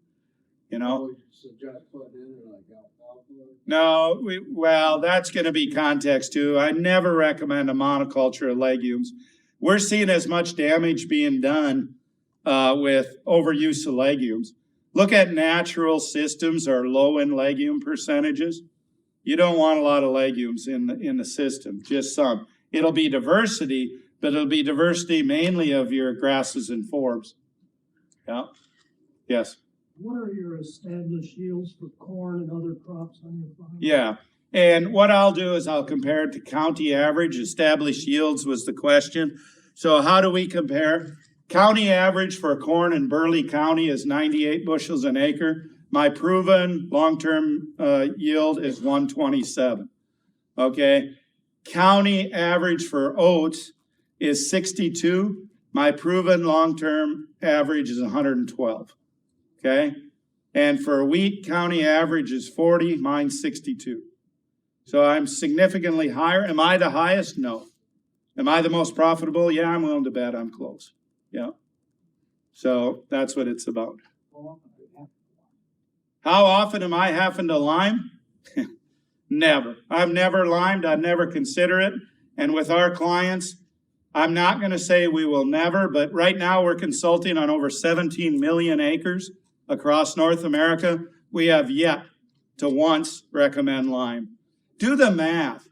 Would you suggest putting in like alfalfa? No, well, that's going to be context too. I never recommend a monoculture of legumes. We're seeing as much damage being done with overuse of legumes. Look at natural systems or low in legume percentages. You don't want a lot of legumes in the system, just some. It'll be diversity, but it'll be diversity mainly of your grasses and forbs. Yeah. Yes. What are your established yields for corn and other crops on your farm? Yeah. And what I'll do is I'll compare it to county average. Established yields was the question. So how do we compare? County average for corn in Burley County is 98 bushels an acre. My proven long-term yield is 127. Okay. County average for oats is 62. My proven long-term average is 112. Okay. And for wheat, county average is 40, mine's 62. So I'm significantly higher. Am I the highest? No. Am I the most profitable? Yeah, I'm willing to bet I'm close. Yeah. So that's what it's about. How often am I having to lime? Never. I've never limed. I'd never consider it. And with our clients, I'm not going to say we will never, but right now we're consulting on over 17 million acres across North America. We have yet to once recommend lime. Do the math.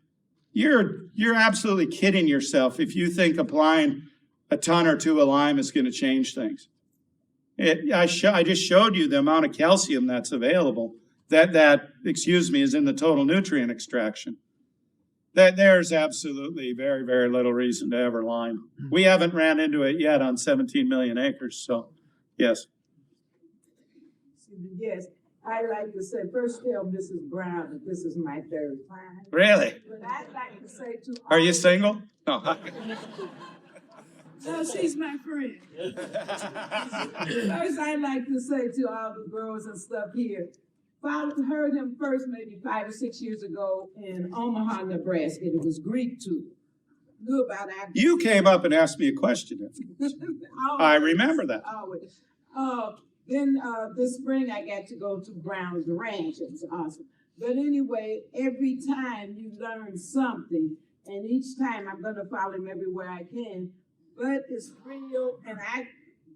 You're absolutely kidding yourself if you think applying a ton or two of lime is going to change things. I just showed you the amount of calcium that's available. That is in the total nutrient extraction. That there's absolutely very, very little reason to ever lime. We haven't ran into it yet on 17 million acres. So, yes. Yes, I like to say, first tell Mrs. Brown that this is my third time. Really? But I'd like to say to Are all you single? No. No, she's my friend. First, I'd like to say to all the growers and stuff here, heard him first maybe 5 or 6 years ago in Omaha, Nebraska. It was Greek too. Knew about our You came up and asked me a question. I remember that. Always. Then this spring I got to go to Brown's Ranch. It was awesome. But anyway, every time you learn something, and each time I'm going to follow him everywhere I can. But it's real, and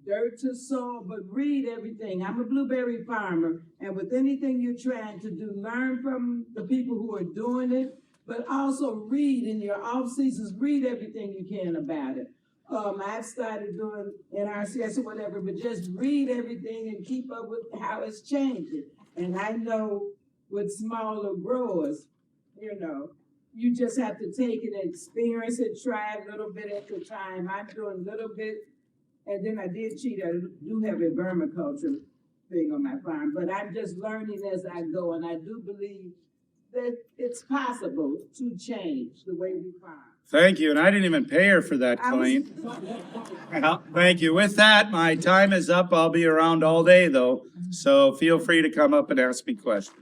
dirt to soil, but read everything. I'm a blueberry farmer, and with anything you're trying to do, learn from the people who are doing it, but also read in your off seasons, read everything you can about it. I've started doing NRCS or whatever, but just read everything and keep up with how it's changing. And I know with smaller growers, you just have to take it and experience it, try a little bit at a time. I'm doing a little bit, and then I did cheat. I do have a vermiculture thing on my farm, but I'm just learning as I go, and I do believe that it's possible to change the way we farm. Thank you, and I didn't even pay her for that claim. Well, thank you. With that, my time is up. I'll be around all day, though, so feel free to come up and ask me questions.